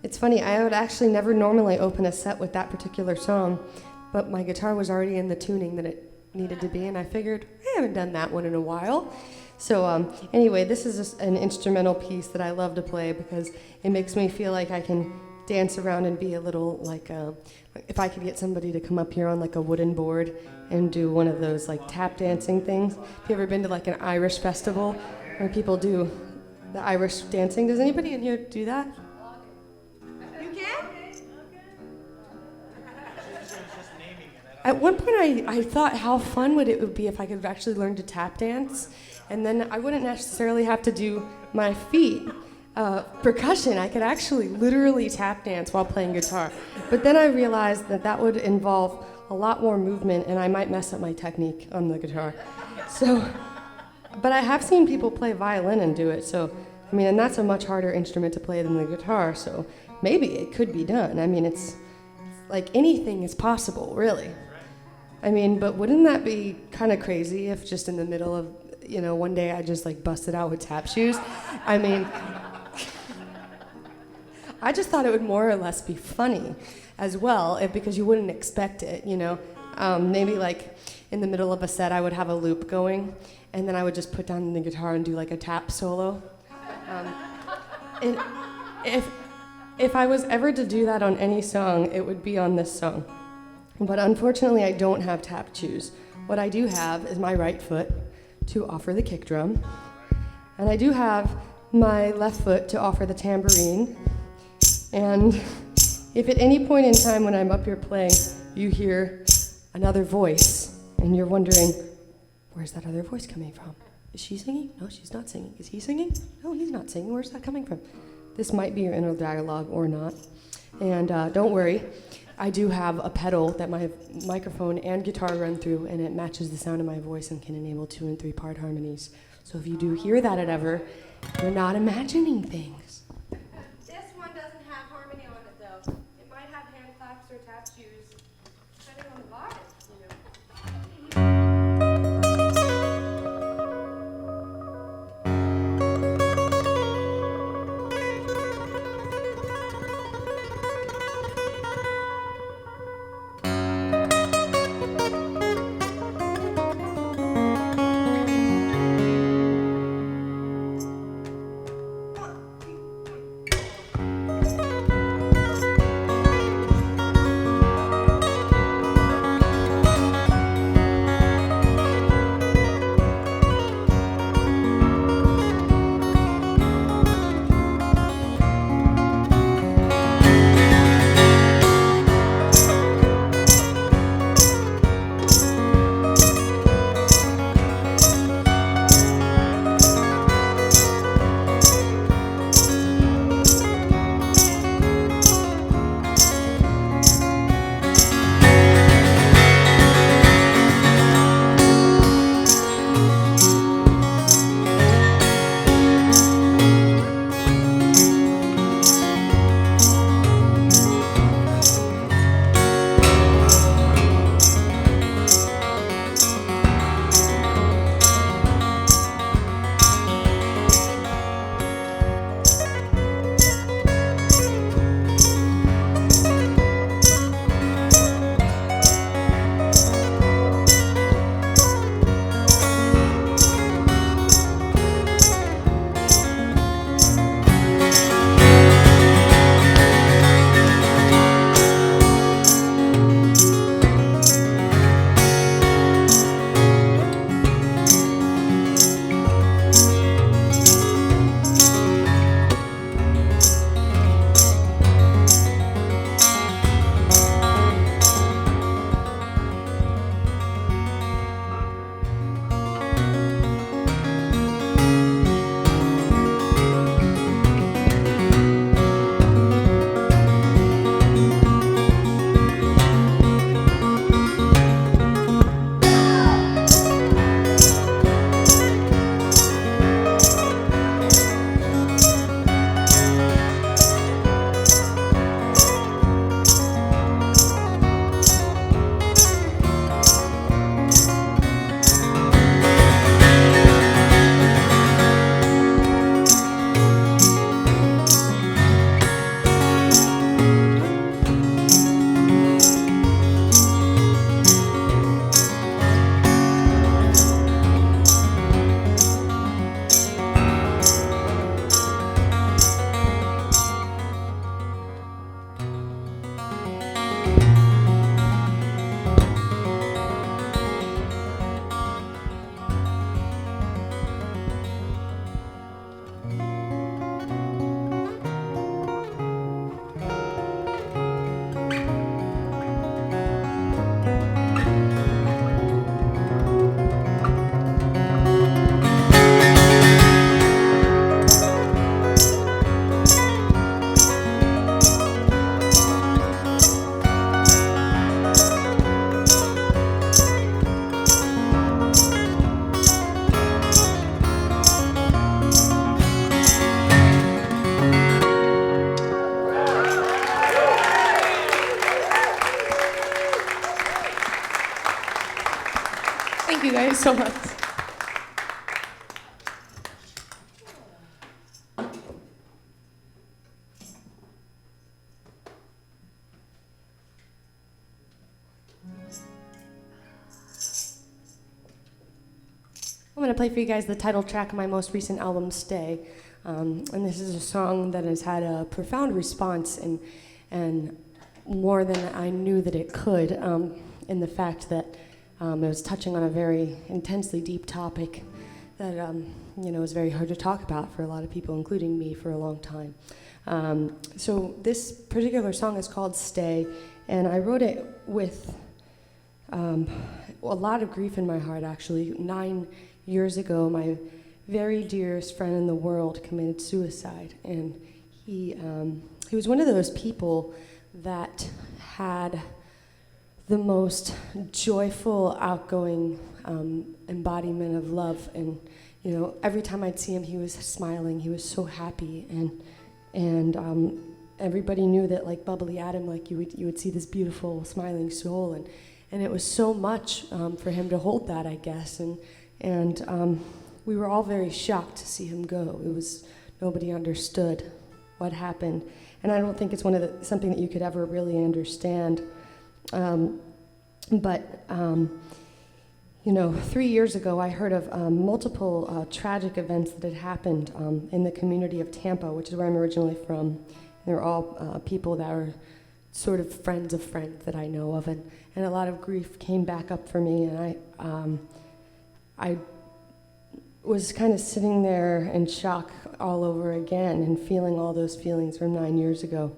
It's funny, I would actually never normally open a set with that particular song, but my guitar was already in the tuning that it needed to be, and I figured, I haven't done that one in a while. So anyway, this is just an instrumental piece that I love to play because it makes me feel like I can dance around and be a little like, if I could get somebody to come up here on like a wooden board and do one of those like tap dancing things. Have you ever been to like an Irish festival where people do the Irish dancing? Does anybody in here do that? You can? At one point I thought how fun would it be if I could actually learn to tap dance, and then I wouldn't necessarily have to do my feet. Percussion, I could actually literally tap dance while playing guitar. But then I realized that that would involve a lot more movement and I might mess up my technique on the guitar. So, but I have seen people play violin and do it, so, I mean, and that's a much harder instrument to play than the guitar, so maybe it could be done. I mean, it's like anything is possible, really. I mean, but wouldn't that be kind of crazy if just in the middle of, you know, one day I just like busted out with tap shoes? I mean, I just thought it would more or less be funny as well, because you wouldn't expect it, you know. Maybe like in the middle of a set I would have a loop going, and then I would just put down the guitar and do like a tap solo. And if I was ever to do that on any song, it would be on this song. But unfortunately, I don't have tap shoes. What I do have is my right foot to offer the kick drum, and I do have my left foot to offer the tambourine. And if at any point in time when I'm up here playing, you hear another voice, and you're wondering, where's that other voice coming from? Is she singing? No, she's not singing. Is he singing? No, he's not singing. Where's that coming from? This might be your inner dialogue or not. And don't worry. I do have a pedal that my microphone and guitar run through, and it matches the sound of my voice and can enable 2 and 3 part harmonies. So if you do hear that at ever, you're not imagining things. This one doesn't have harmony on it, though. It might have hand claps or tap shoes, depending on the vibe, you know. Thank you guys so much. I'm going to play for you guys the title track of my most recent album, Stay. And this is a song that has had a profound response and more than I knew that it could, in the fact that it was touching on a very intensely deep topic that is very hard to talk about for a lot of people, including me, for a long time. So this particular song is called Stay, and I wrote it with a lot of grief in my heart, actually. 9 years ago, my very dearest friend in the world committed suicide, and he was one of those people that had the most joyful, outgoing embodiment of love. And every time I'd see him, he was smiling. He was so happy, and everybody knew that, like bubbly Adam, like you would see this beautiful, smiling soul, and it was so much for him to hold that, I guess. And we were all very shocked to see him go. Nobody understood what happened, and I don't think it's something that you could ever really understand. But 3 years ago, I heard of multiple tragic events that had happened in the community of Tampa, which is where I'm originally from. They're all people that are sort of friends of friends that I know of, and a lot of grief came back up for me, and I was kind of sitting there in shock all over again and feeling all those feelings from 9 years ago.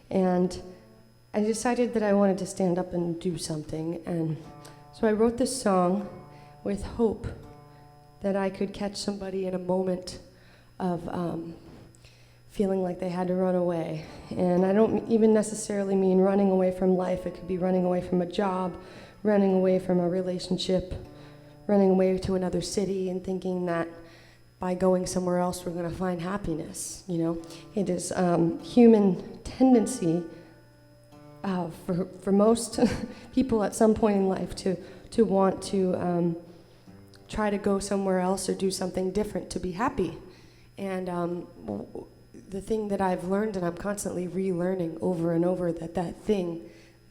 And I decided that I wanted to stand up and do something, and so I wrote this song with hope that I could catch somebody in a moment of feeling like they had to run away. And I don't even necessarily mean running away from life. It could be running away from a job, running away from a relationship, running away to another city and thinking that by going somewhere else we're going to find happiness. It is human tendency for most people at some point in life to want to try to go somewhere else or do something different to be happy. And the thing that I've learned, and I'm constantly relearning over and over, that thing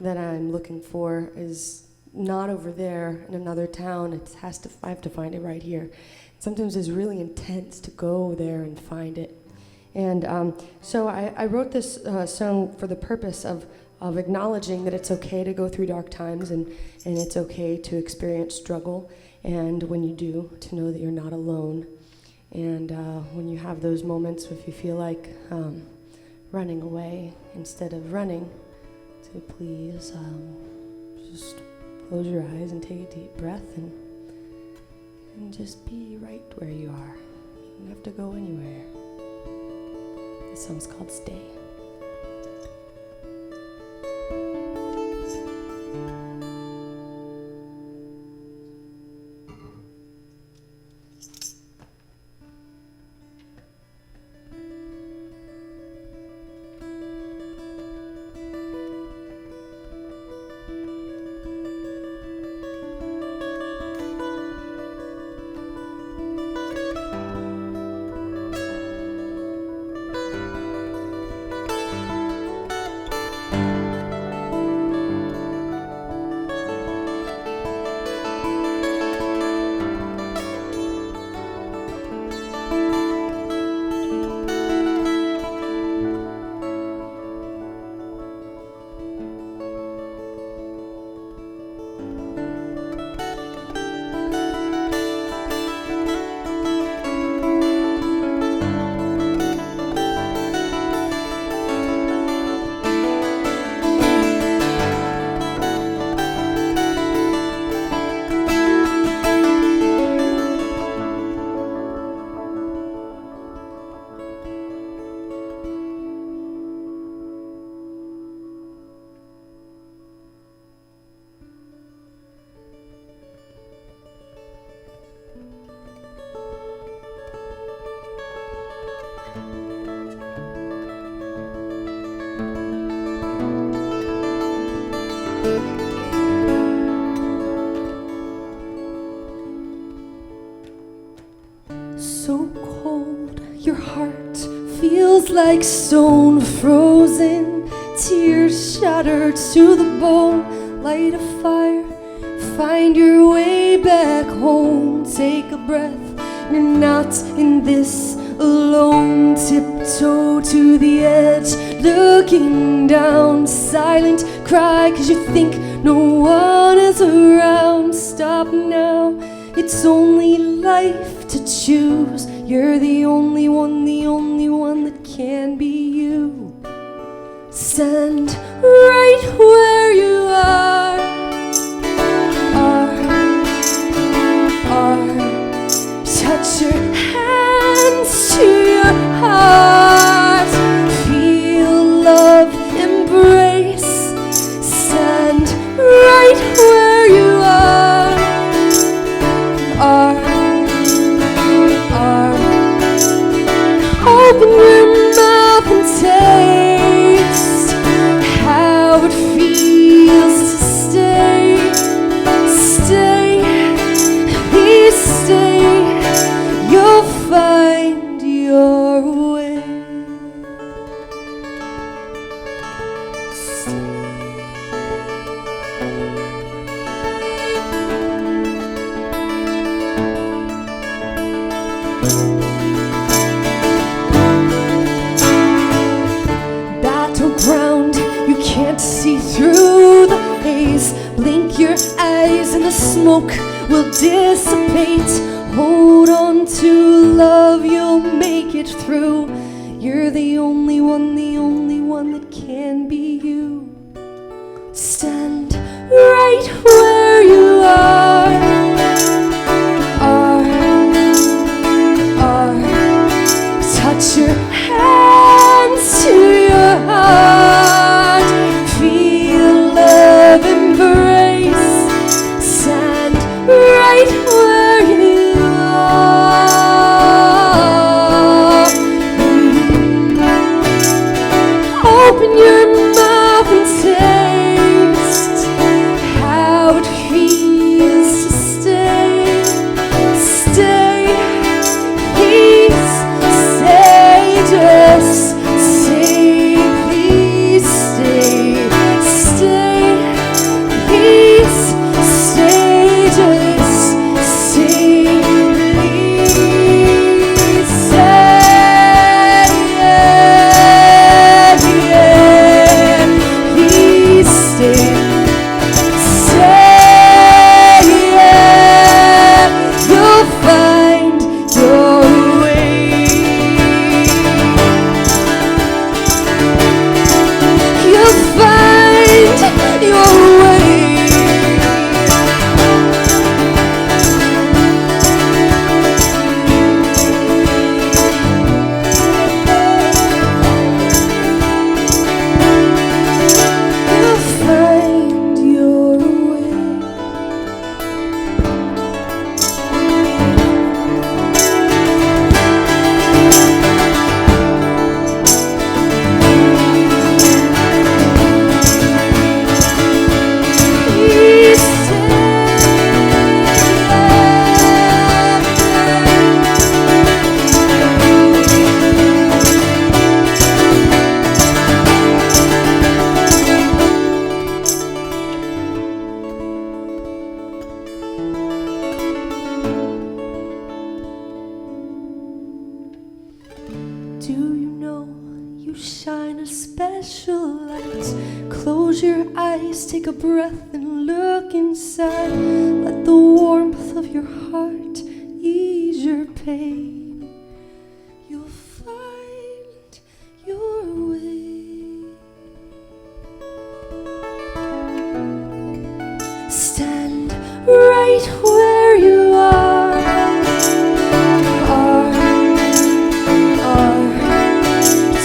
that I'm looking for is not over there in another town. I have to find it right here. Sometimes it's really intense to go there and find it. And so I wrote this song for the purpose of acknowledging that it's okay to go through dark times, and it's okay to experience struggle, and when you do, to know that you're not alone. And when you have those moments, if you feel like running away instead of running, to please just close your eyes and take a deep breath and just be right where you are. You don't have to go anywhere. This song's called Stay. So cold, your heart feels like stone frozen, tears shattered to the bone. Light a fire, find your way back home. Take a breath, you're not in this alone. Tiptoe to the edge, looking down. Silent cry, 'cause you think no one is around. Stop now, it's only life to choose. You're the only one that can be you. Stand right where you are. Touch your hands to your heart. Feel love embrace smoke will dissipate. Hold on to love, you'll make it through. You're the only one that can be you. Stand right where you are. Touch your hands to your heart. Feel love embrace. Stand right where you are. Open your mouth and taste how it feels to stay. Stay, please. Just stay, please stay. Stay, please stay. Just stay, please stay. Please stay. Stay. You'll find your way. You'll find your way. You'll find your way. Please Do you know you shine a special light? Close your eyes, take a breath and look inside. Let the warmth of your heart ease your pain. You'll find your way. Stand right where you are.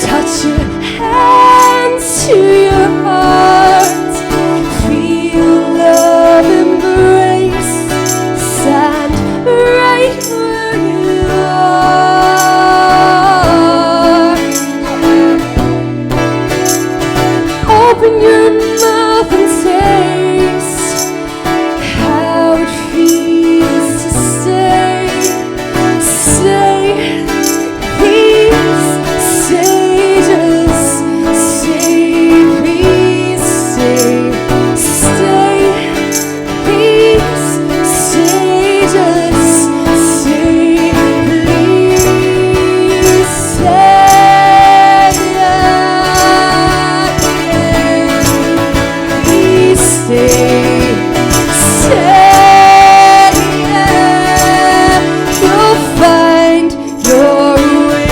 Touch your hands to your heart. Feel love embrace. Stand right where you are. Open your mouth and taste how it feels to stay. Stay, please stay. Just stay, please stay. Stay, please stay. Just stay, please stay. Please stay. Stay. You'll find your way.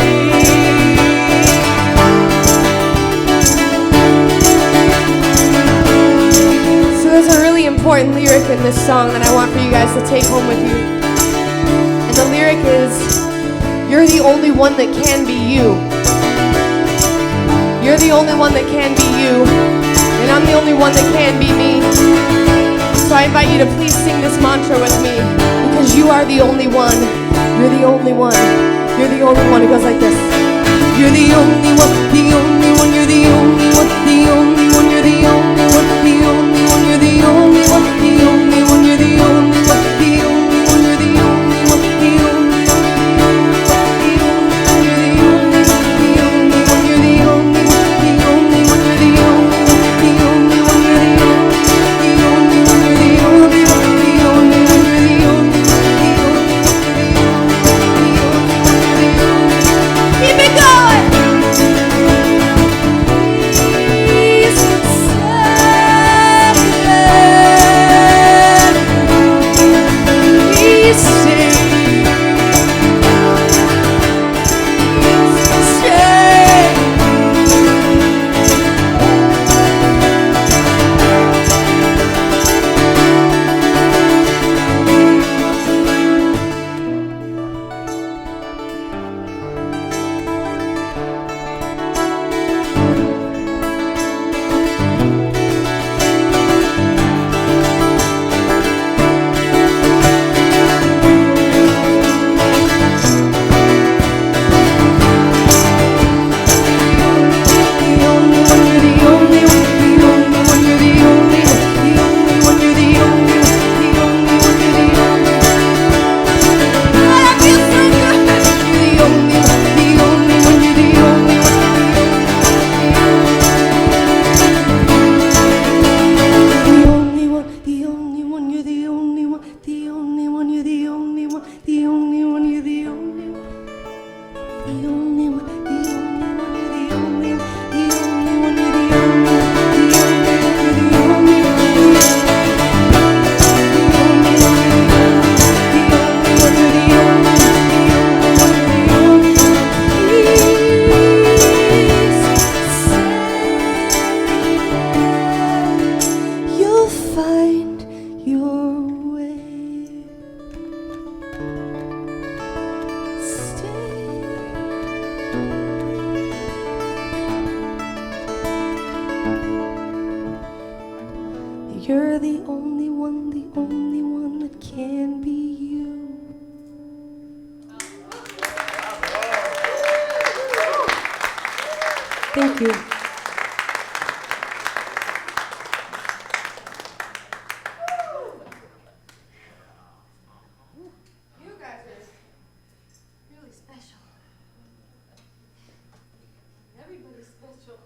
So there's a really important lyric in this song that I want for you guys to take home with you. And the lyric is, you're the only one that can be you. You're the only one that can be you. And I'm the only one that can be me. So I invite you to please sing this mantra with me. Because you are the only one. You're the only one. You're the only one. It goes like this. You're the only one, the only one, you're the only one, the only one, you're the only one, the only one, you're the only one, the only one, you're the only one, the only one, you're the only one, the only one, you're the only one, the only one, you're the only one, the only one, you're the only one, the only one, you're the only one, the only one, you're the only one, the only one, you're the only one, Keep it going! and be you. Thank you. You guys are really special. Everybody's special.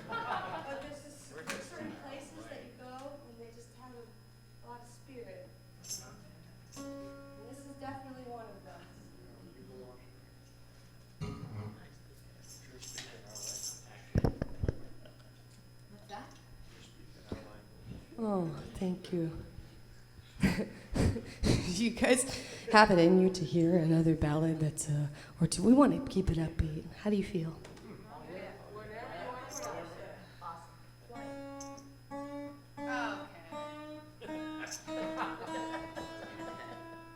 But there's just certain places that you go and they just have a lot of spirit. And this is definitely one of them. What's that? Oh, thank you. You guys have it in you to hear another ballad that's, or do we want to keep it upbeat? How do you feel?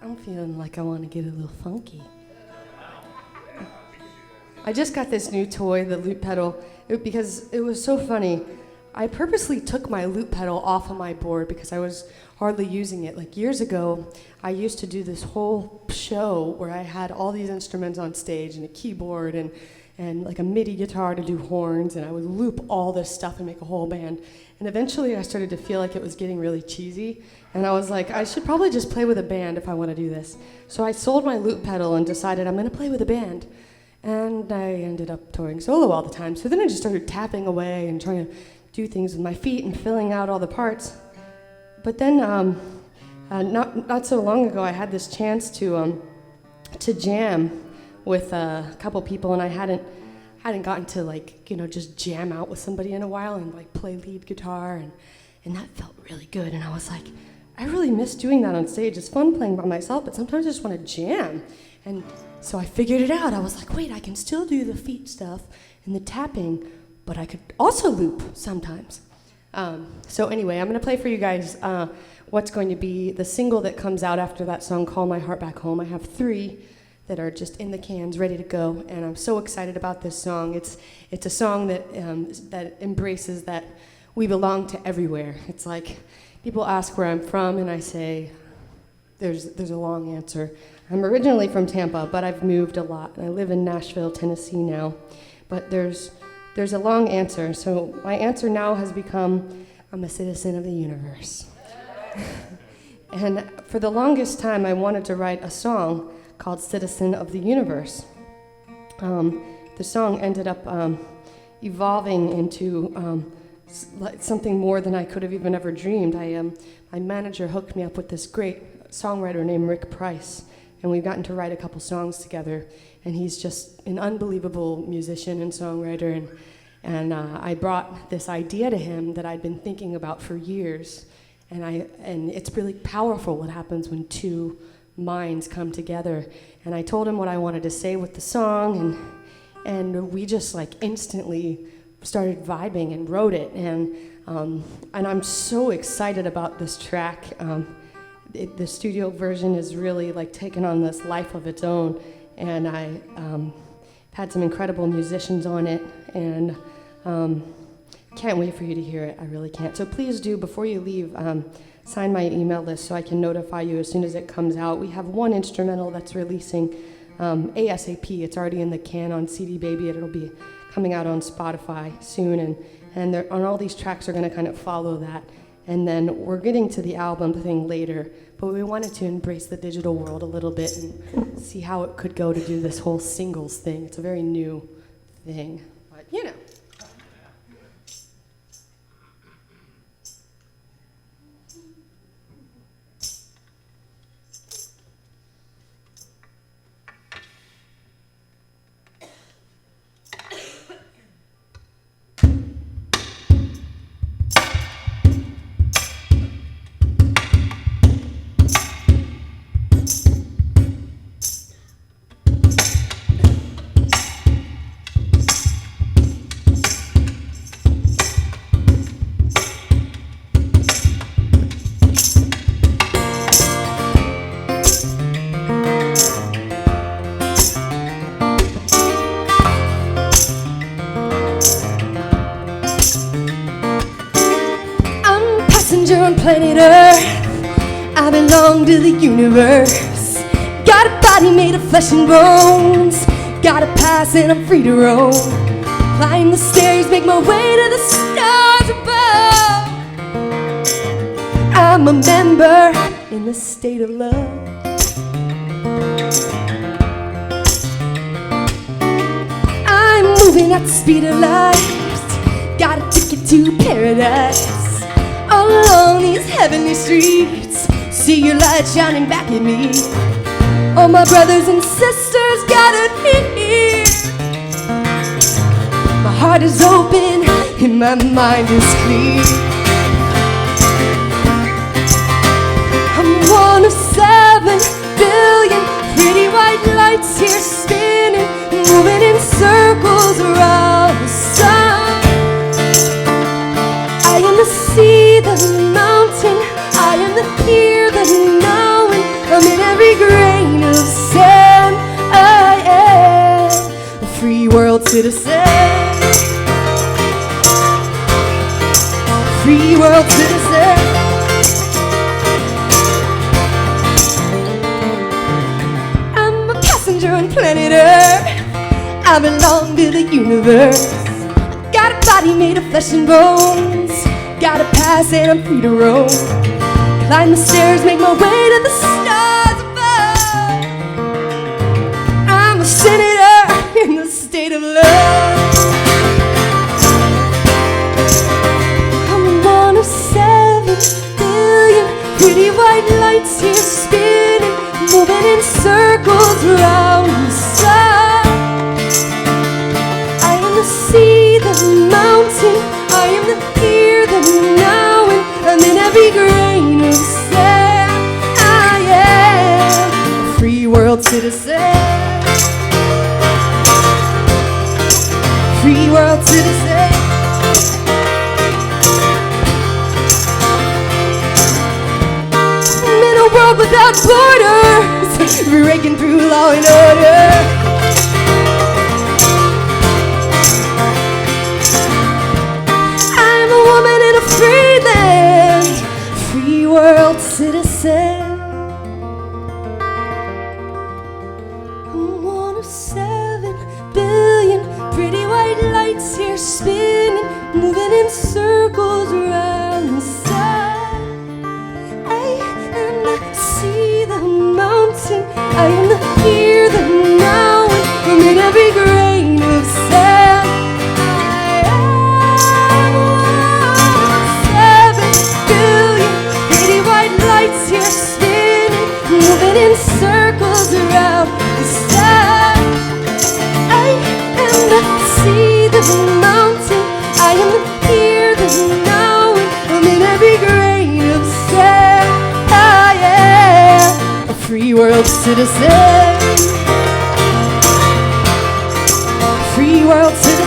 I'm feeling like I want to get a little funky. I just got this new toy, the loop pedal, because it was so funny. I purposely took my loop pedal off of my board because I was hardly using it. Like years ago, I used to do this whole show where I had all these instruments on stage and a keyboard and like a MIDI guitar to do horns, and I would loop all this stuff and make a whole band. And eventually I started to feel like it was getting really cheesy, and I was like, I should probably just play with a band if I want to do this. So I sold my loop pedal and decided I'm going to play with a band. And I ended up touring solo all the time. So then I just started tapping away and trying to do things with my feet and filling out all the parts. But then not so long ago, I had this chance to jam with a couple people, and I hadn't gotten to just jam out with somebody in a while and like play lead guitar, and that felt really good. And I was like, I really miss doing that on stage. It's fun playing by myself, but sometimes I just want to jam. And so I figured it out. I was like, wait, I can still do the feet stuff and the tapping, but I could also loop sometimes. So anyway, I'm going to play for you guys what's going to be the single that comes out after that song, Call My Heart Back Home. I have 3 that are just in the cans, ready to go, and I'm so excited about this song. It's a song that that embraces that we belong to everywhere. It's like people ask where I'm from, and I say there's a long answer. I'm originally from Tampa, but I've moved a lot, and I live in Nashville, Tennessee now. But there's a long answer. So my answer now has become, I'm a citizen of the universe. And for the longest time, I wanted to write a song called Citizen of the Universe. The song ended up evolving into something more than I could have even ever dreamed. My manager hooked me up with this great songwriter named Rick Price, and we've gotten to write a couple songs together. And he's just an unbelievable musician and songwriter. And I brought this idea to him that I'd been thinking about for years. And it's really powerful what happens when 2 minds come together. And I told him what I wanted to say with the song, and we just like instantly started vibing and wrote it. And I'm so excited about this track. The studio version is really like taken on this life of its own, and I had some incredible musicians on it, and can't wait for you to hear it. I really can't. So please do, before you leave, sign my email list so I can notify you as soon as it comes out. We have 1 instrumental that's releasing ASAP. It's already in the can on CD Baby. It'll be coming out on Spotify soon, and on all these tracks are going to kind of follow that. And then we're getting to the album thing later, but we wanted to embrace the digital world a little bit and see how it could go to do this whole singles thing. It's a very new thing, but you know. universe. Got a body made of flesh and bones. Got a pass and I'm free to roam. Climb the stairs, make my way to the stars above. I'm a member in the state of love. I'm moving at the speed of light. Got a ticket to paradise. All along these heavenly streets, see your light shining back at me. All my brothers and sisters gathered here. My heart is open and my mind is clear. I'm one of 7 billion pretty white lights here spinning, moving in circles around the sun. I am the sea, the mountain, I am the here, the now, and I'm in every grain of sand. I am a free world citizen. Free world citizen. I'm a passenger on planet Earth. I belong to the universe. Got a body made of flesh and bones. Got a pass and I'm free to roam. Climb the stairs, make my way to the stars above. I'm a senator in the state of love. I'm one of 7 billion pretty white lights here spinning, moving in circles around the sun. I am the sea, the mountain, I am the here, the now, and I'm in every grain of sand. I am a free world citizen. Free world citizen. I'm in a world without borders, breaking through law and order. I'm a woman in a free land, free world citizen. I'm one of 7 billion pretty white lights here spinning, moving in circles around the sun. I am the sea, the mountain, I am the here, the now, and I'm in every grain of sand. I am one of 7 billion pretty white lights here spinning, moving in circles around the sun. I am the sea, the mountain, I am the here, the now, and I'm in every grain of sand. I am a free world citizen. Free world citizen.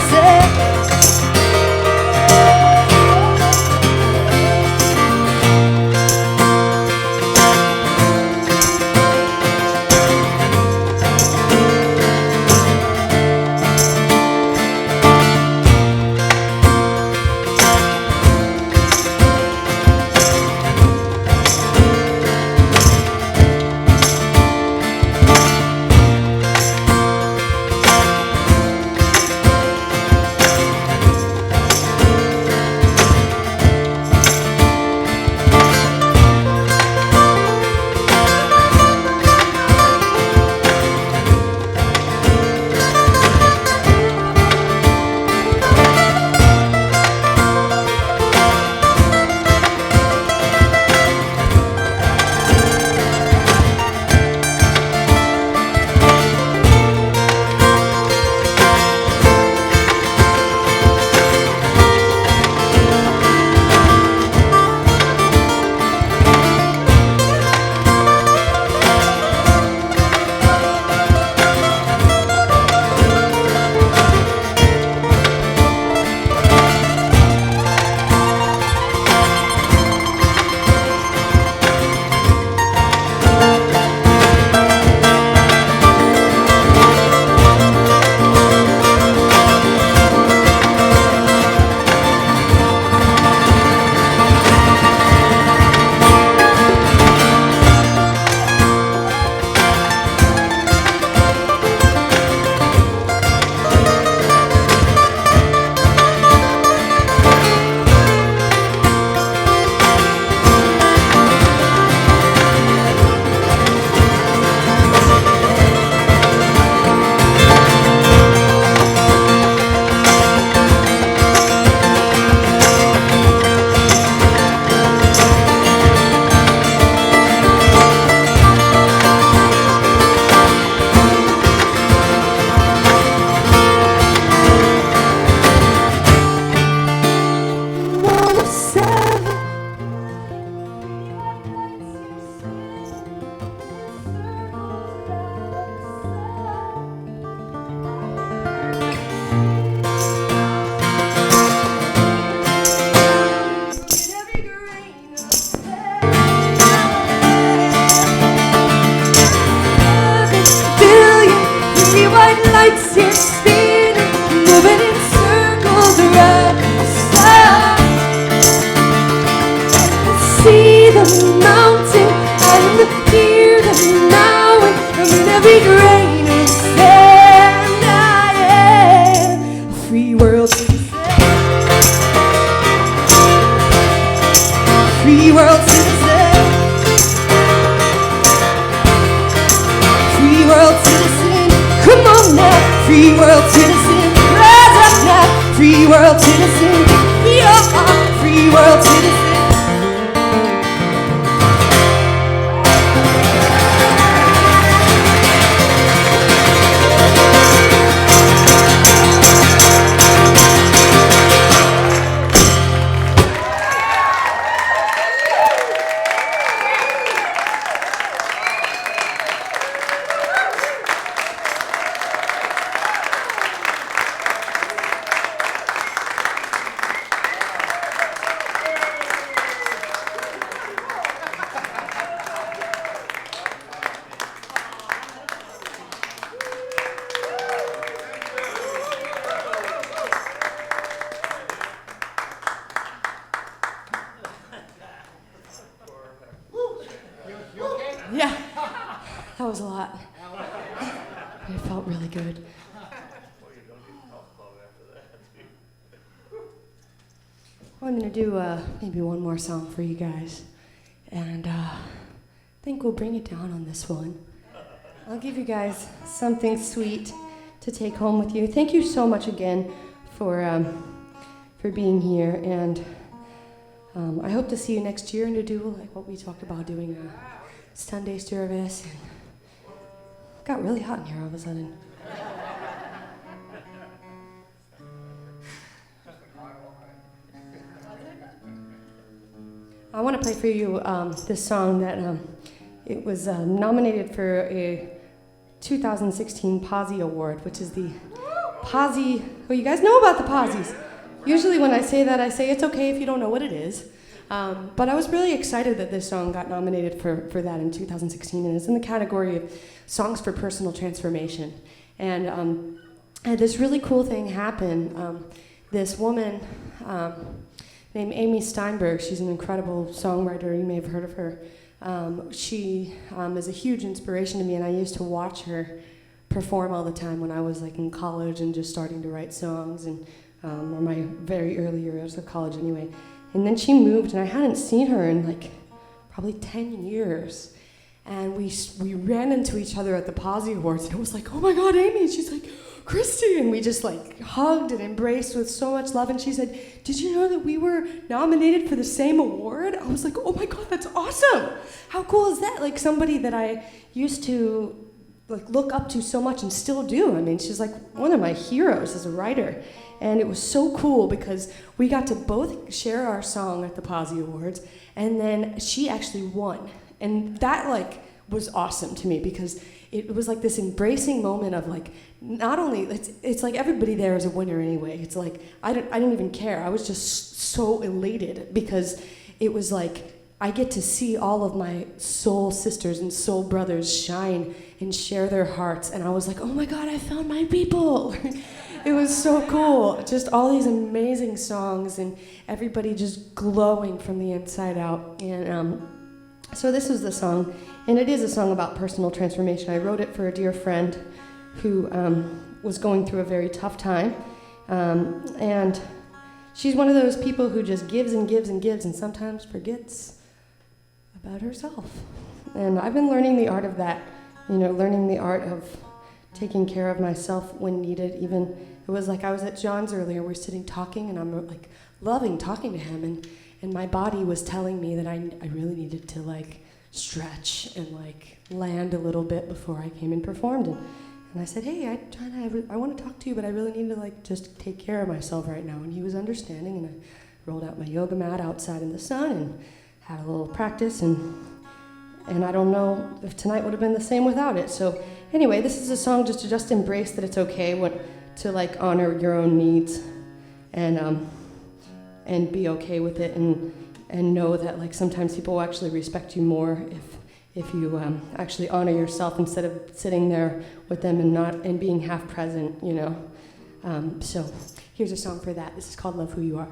hearts here spinning, moving in circles around the sun. See the mountain and hear them now, and in every grain of sand I am a free world citizen. Free world citizen. Free world citizen. Come on now. Free world citizen. Rise up now. Free world citizen. We are free world citizen. Yeah, that was a lot. It felt really good. Well, I'm going to do maybe one more song for you guys. And I think we'll bring it down on this one. I'll give you guys something sweet to take home with you. Thank you so much again for being here. And I hope to see you next year and to do like what we talked about, doing a Sunday service. And it got really hot in here all of a sudden. I want to play for you this song that it was nominated for a 2016 Posse Award, which is the Posse. Well, you guys know about the Posses. Usually when I say that, I say it's okay if you don't know what it is. But I was really excited that this song got nominated for that in 2016, and it's in the category of songs for personal transformation. And I had this really cool thing happen. This woman named Amy Steinberg, she's an incredible songwriter, you may have heard of her. She is a huge inspiration to me, and I used to watch her perform all the time when I was like in college and just starting to write songs, and or my very early years of college anyway. And then she moved, and I hadn't seen her in like probably 10 years. And we ran into each other at the Posse Awards, and it was like, oh my God, Amy. And she's like, Christie. And we just like hugged and embraced with so much love. And she said, did you know that we were nominated for the same award? I was like, oh my God, that's awesome. How cool is that? Like somebody that I used to like look up to so much and still do. I mean, she's like one of my heroes as a writer. And it was so cool because we got to both share our song at the Posse Awards, and then she actually won. And that like was awesome to me because it was like this embracing moment of like, not only, it's like everybody there is a winner anyway. It's like, I didn't even care. I was just so elated because it was like, I get to see all of my soul sisters and soul brothers shine and share their hearts. And I was like, oh my God, I found my people. It was so cool. Just all these amazing songs and everybody just glowing from the inside out. And so this is the song, and it is a song about personal transformation. I wrote it for a dear friend who was going through a very tough time. And she's one of those people who just gives and gives and gives and sometimes forgets about herself. And I've been learning the art of that, learning the art of taking care of myself when needed. Even it was like I was at John's earlier, we're sitting talking, and I'm like loving talking to him, and my body was telling me that I really needed to like stretch and like land a little bit before I came and performed. And I said, hey, I want to talk to you, but I really need to like just take care of myself right now. And he was understanding, and I rolled out my yoga mat outside in the sun and had a little practice, and I don't know if tonight would have been the same without it. So anyway, this is a song just to just embrace that it's okay to like honor your own needs and be okay with it, and know that like sometimes people will actually respect you more if you actually honor yourself instead of sitting there with them and being half present, you know. So here's a song for that. This is called Love Who You Are.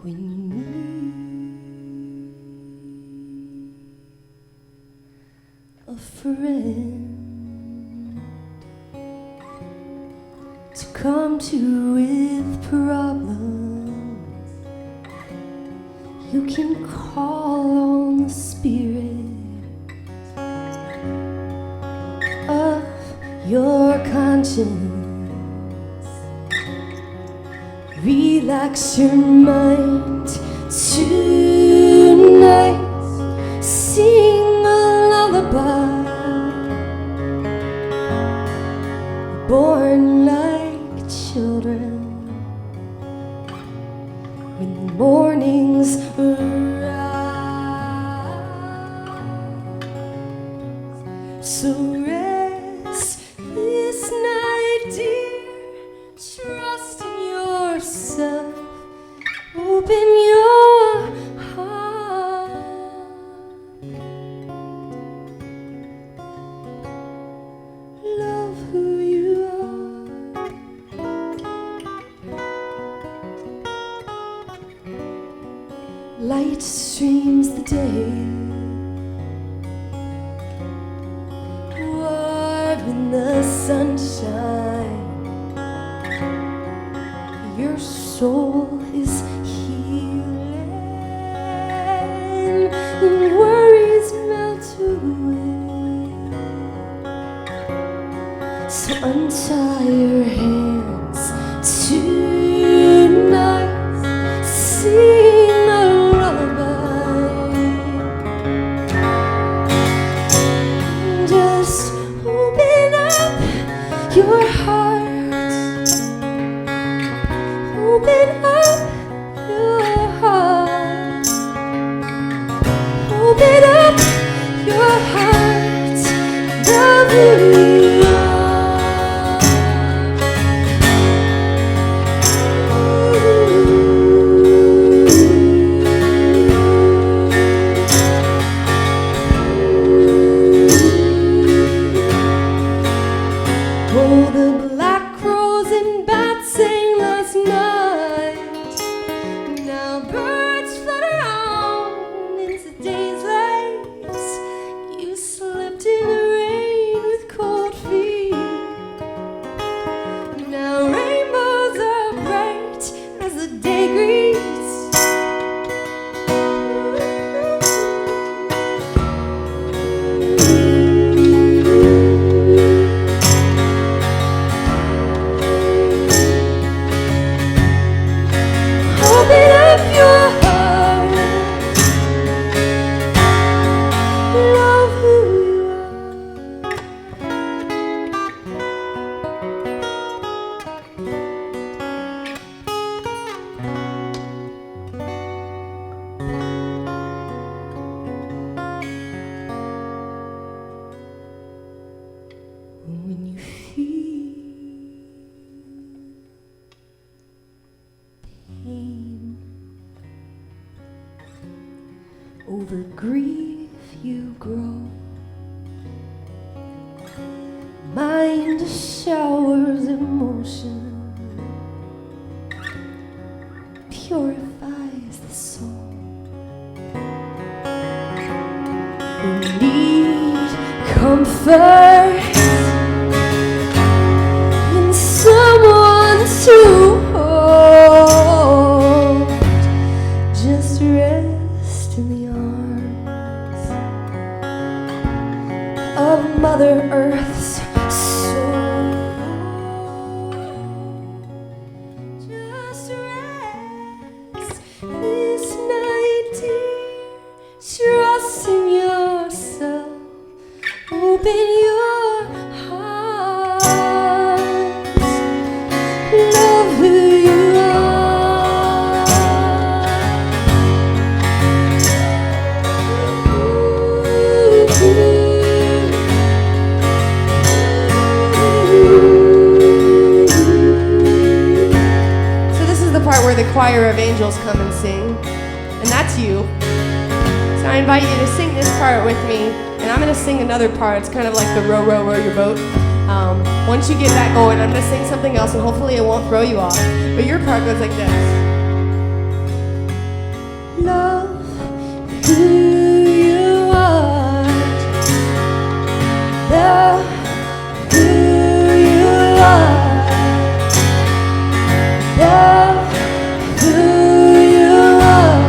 When you need a friend to come to with problems, you can call on the spirit of your conscience. Relax your mind tonight. Sing a lullaby, born like children. When the mornings arise, so rest this night, dear. Trust in yourself. Open your heart. Love who you are. Light streams the day, warm in the sunshine. Your soul is healing, and worries melt away. So untie your hands tonight. Sing a lullaby. Just open up your heart. Open up your heart. Open up your heart. Love who you are. Ooh. you grow. Mind showers emotion, purifies the soul. We need comfort in someone to hold. Just rest in the arms of Mother Earth's soul. Just rest this night, dear. Trust in yourself. Open your heart. Love who you So this is the part where the choir of angels come and sing, and that's you. So I invite you to sing this part with me, and I'm going to sing another part. It's kind of like the row, row, row your boat. Once you get that going, I'm going to sing something else, and hopefully it won't throw you off. But your part goes like this. love who you are. Love who you are. Love who you are.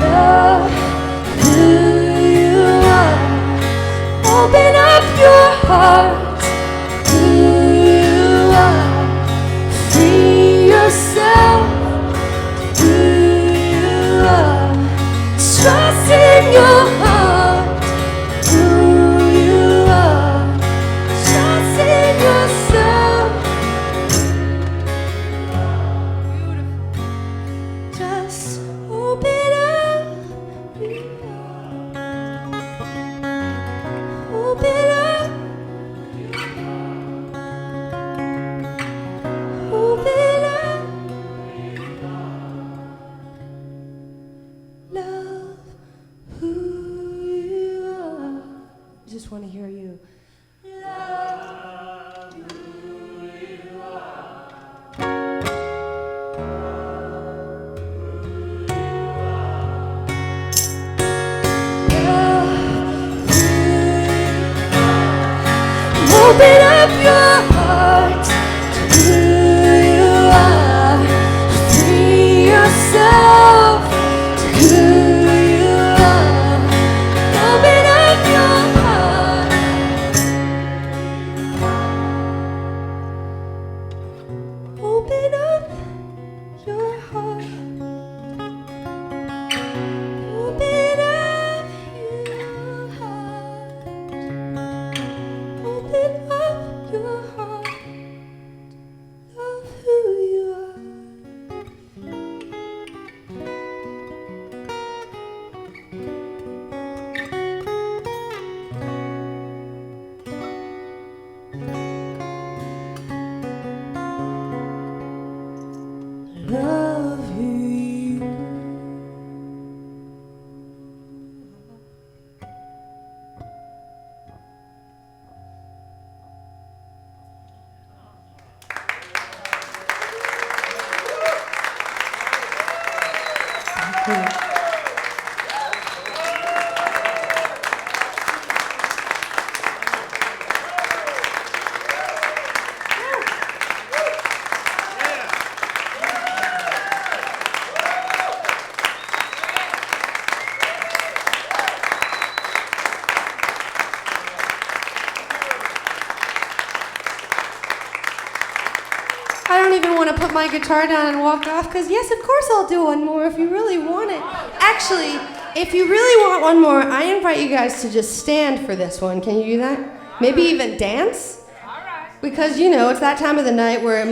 Love who you are. Open up your heart. Who you are. Free yourself. Who you are. Trust in your heart. Who you are. Trust in yourself. Just open up. Open up. Open up. Love who you are. Just want to hear you. Love who you are. Love who you are. Open up your heart to who you are. Free yourself to who you are. Open up your heart. Open up your heart. Open up your heart. Open up your heart. Love who you are. Love who you are. I don't even want to put my guitar down and walk off, because yes, of course I'll do one more if you really want it. Actually, if you really want one more, I invite you guys to just stand for this one. Can you do that? Maybe even dance? Because, you know, it's that time of the night where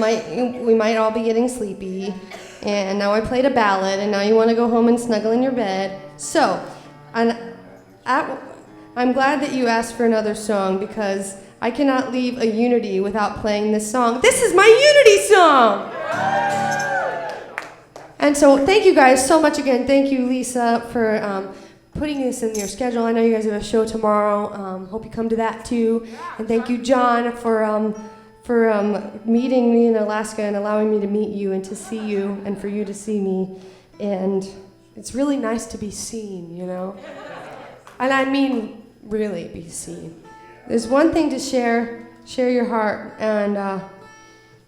we might all be getting sleepy. And now I played a ballad, and now you want to go home and snuggle in your bed. So, I'm glad that you asked for another song, because I cannot leave a Unity without playing this song. This is my Unity song! And so thank you guys so much again. Thank you, Lisa, for putting this in your schedule. I know you guys have a show tomorrow. Hope you come to that too. And thank you, John, for meeting me in Alaska and allowing me to meet you and to see you and for you to see me. And it's really nice to be seen, you know? And I mean really be seen. There's one thing to share your heart, and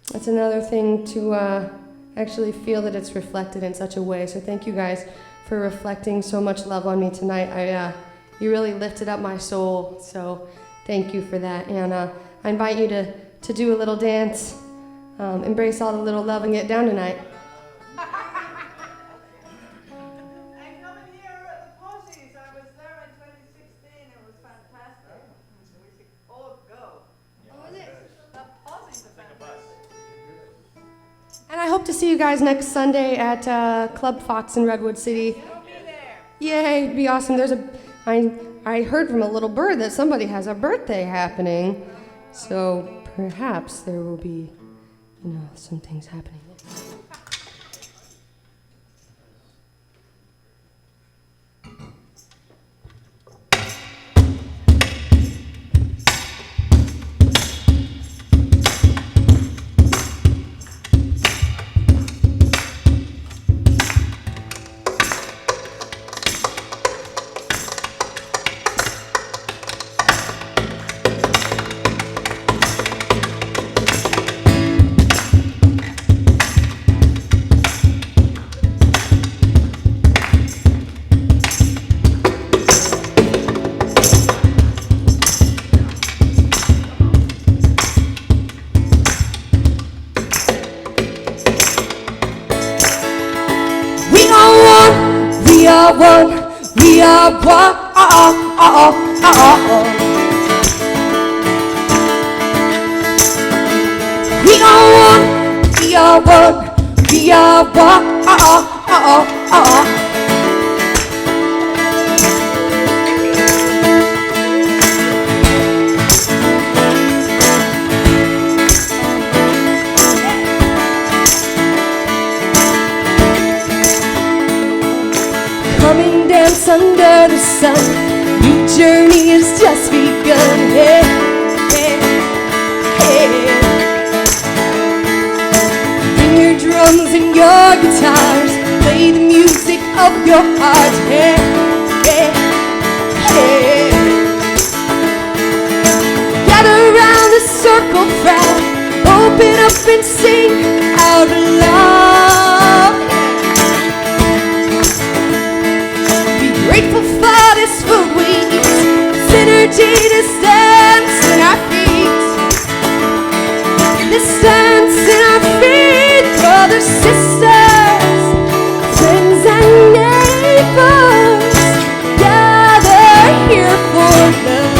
that's another thing to actually feel that it's reflected in such a way. So thank you guys for reflecting so much love on me tonight. You really lifted up my soul, so thank you for that. And I invite you to do a little dance, embrace all the little love and get down tonight. And coming here at the Posies, I was there in 2016, it was fantastic. We should all go. What was it? The Posies are fantastic. And I hope to see you guys next Sunday at Club Fox in Redwood City. We'll be there. Yay, it'd be awesome. I heard from a little bird that somebody has a birthday happening. So perhaps there will be, some things happening. We are one. We are one. We are one. We are one. Come and dance under the sun. New journey has just begun. Hey, hey, hey. Bring your drums and your guitars. Play the music of your heart. Hey, hey, hey. Gather around the circle crowd. Open up and sing out loud. Grateful for this food we eat, synergy to dance in our feet. This dance in our feet, brothers, sisters, friends and neighbors, gather here for love.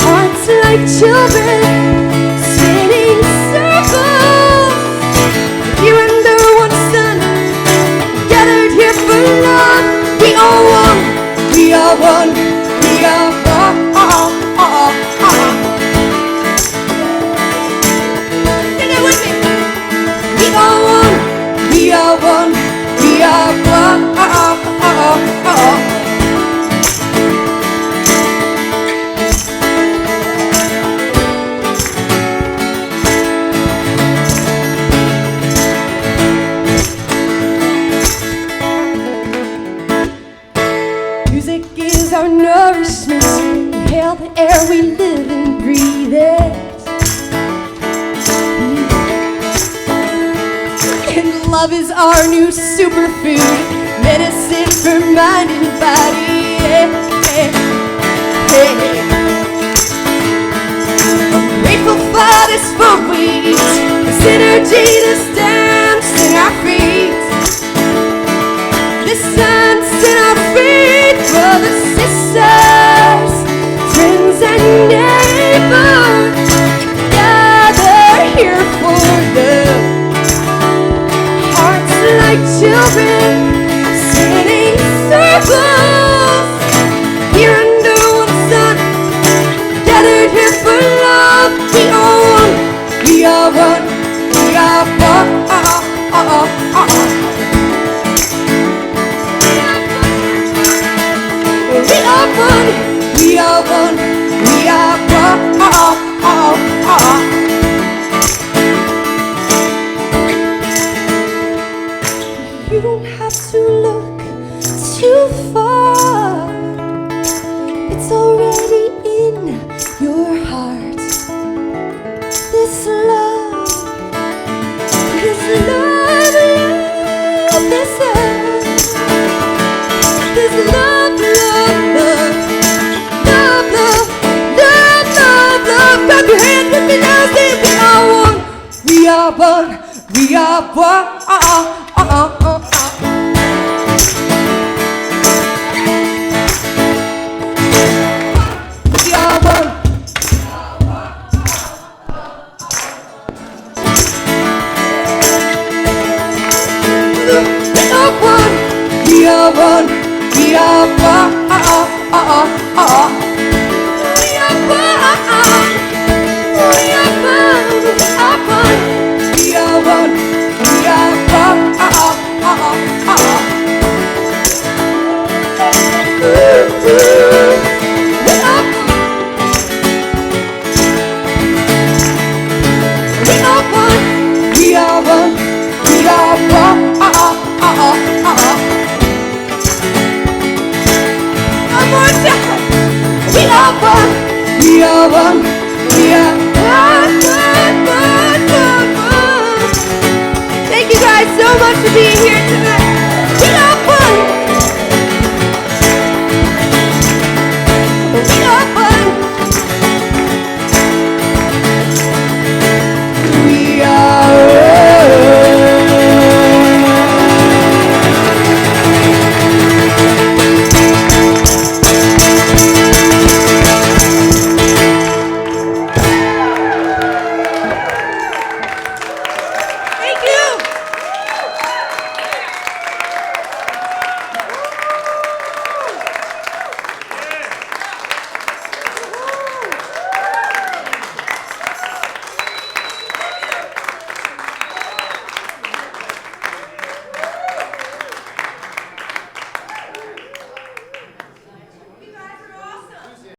Hearts like children, spinning circles, here under one sun, gathered here for love. We are one, we are one, we are one. Sing it with me. We are one, we are one, we are one. Music is our nourishment. Inhale the air we live and breathe it. And love is our new superfood, medicine for mind and body. Yeah, yeah, yeah. I'm grateful for this food we eat, the synergy, this dance in our feet. This dance in our feet, brothers, sisters, friends and neighbors, gather here for love. Hearts like children, spinning circles, here under one sun, gathered here for love. We are one, we are one, we are one. are one. We are one. We are one. You don't have to look too far. It's already in your heart. This love, this love, love, this love, this love, love, love, love, love, love, love, love. Clap your hands with me now, say we are one. We are one. We are one. We are one. We are one. We are one. We are one. We are one. We are one. We are one. We are one. We are one. We are one. One more time. We are one. We are one. We are one. Thank you guys so much for being here.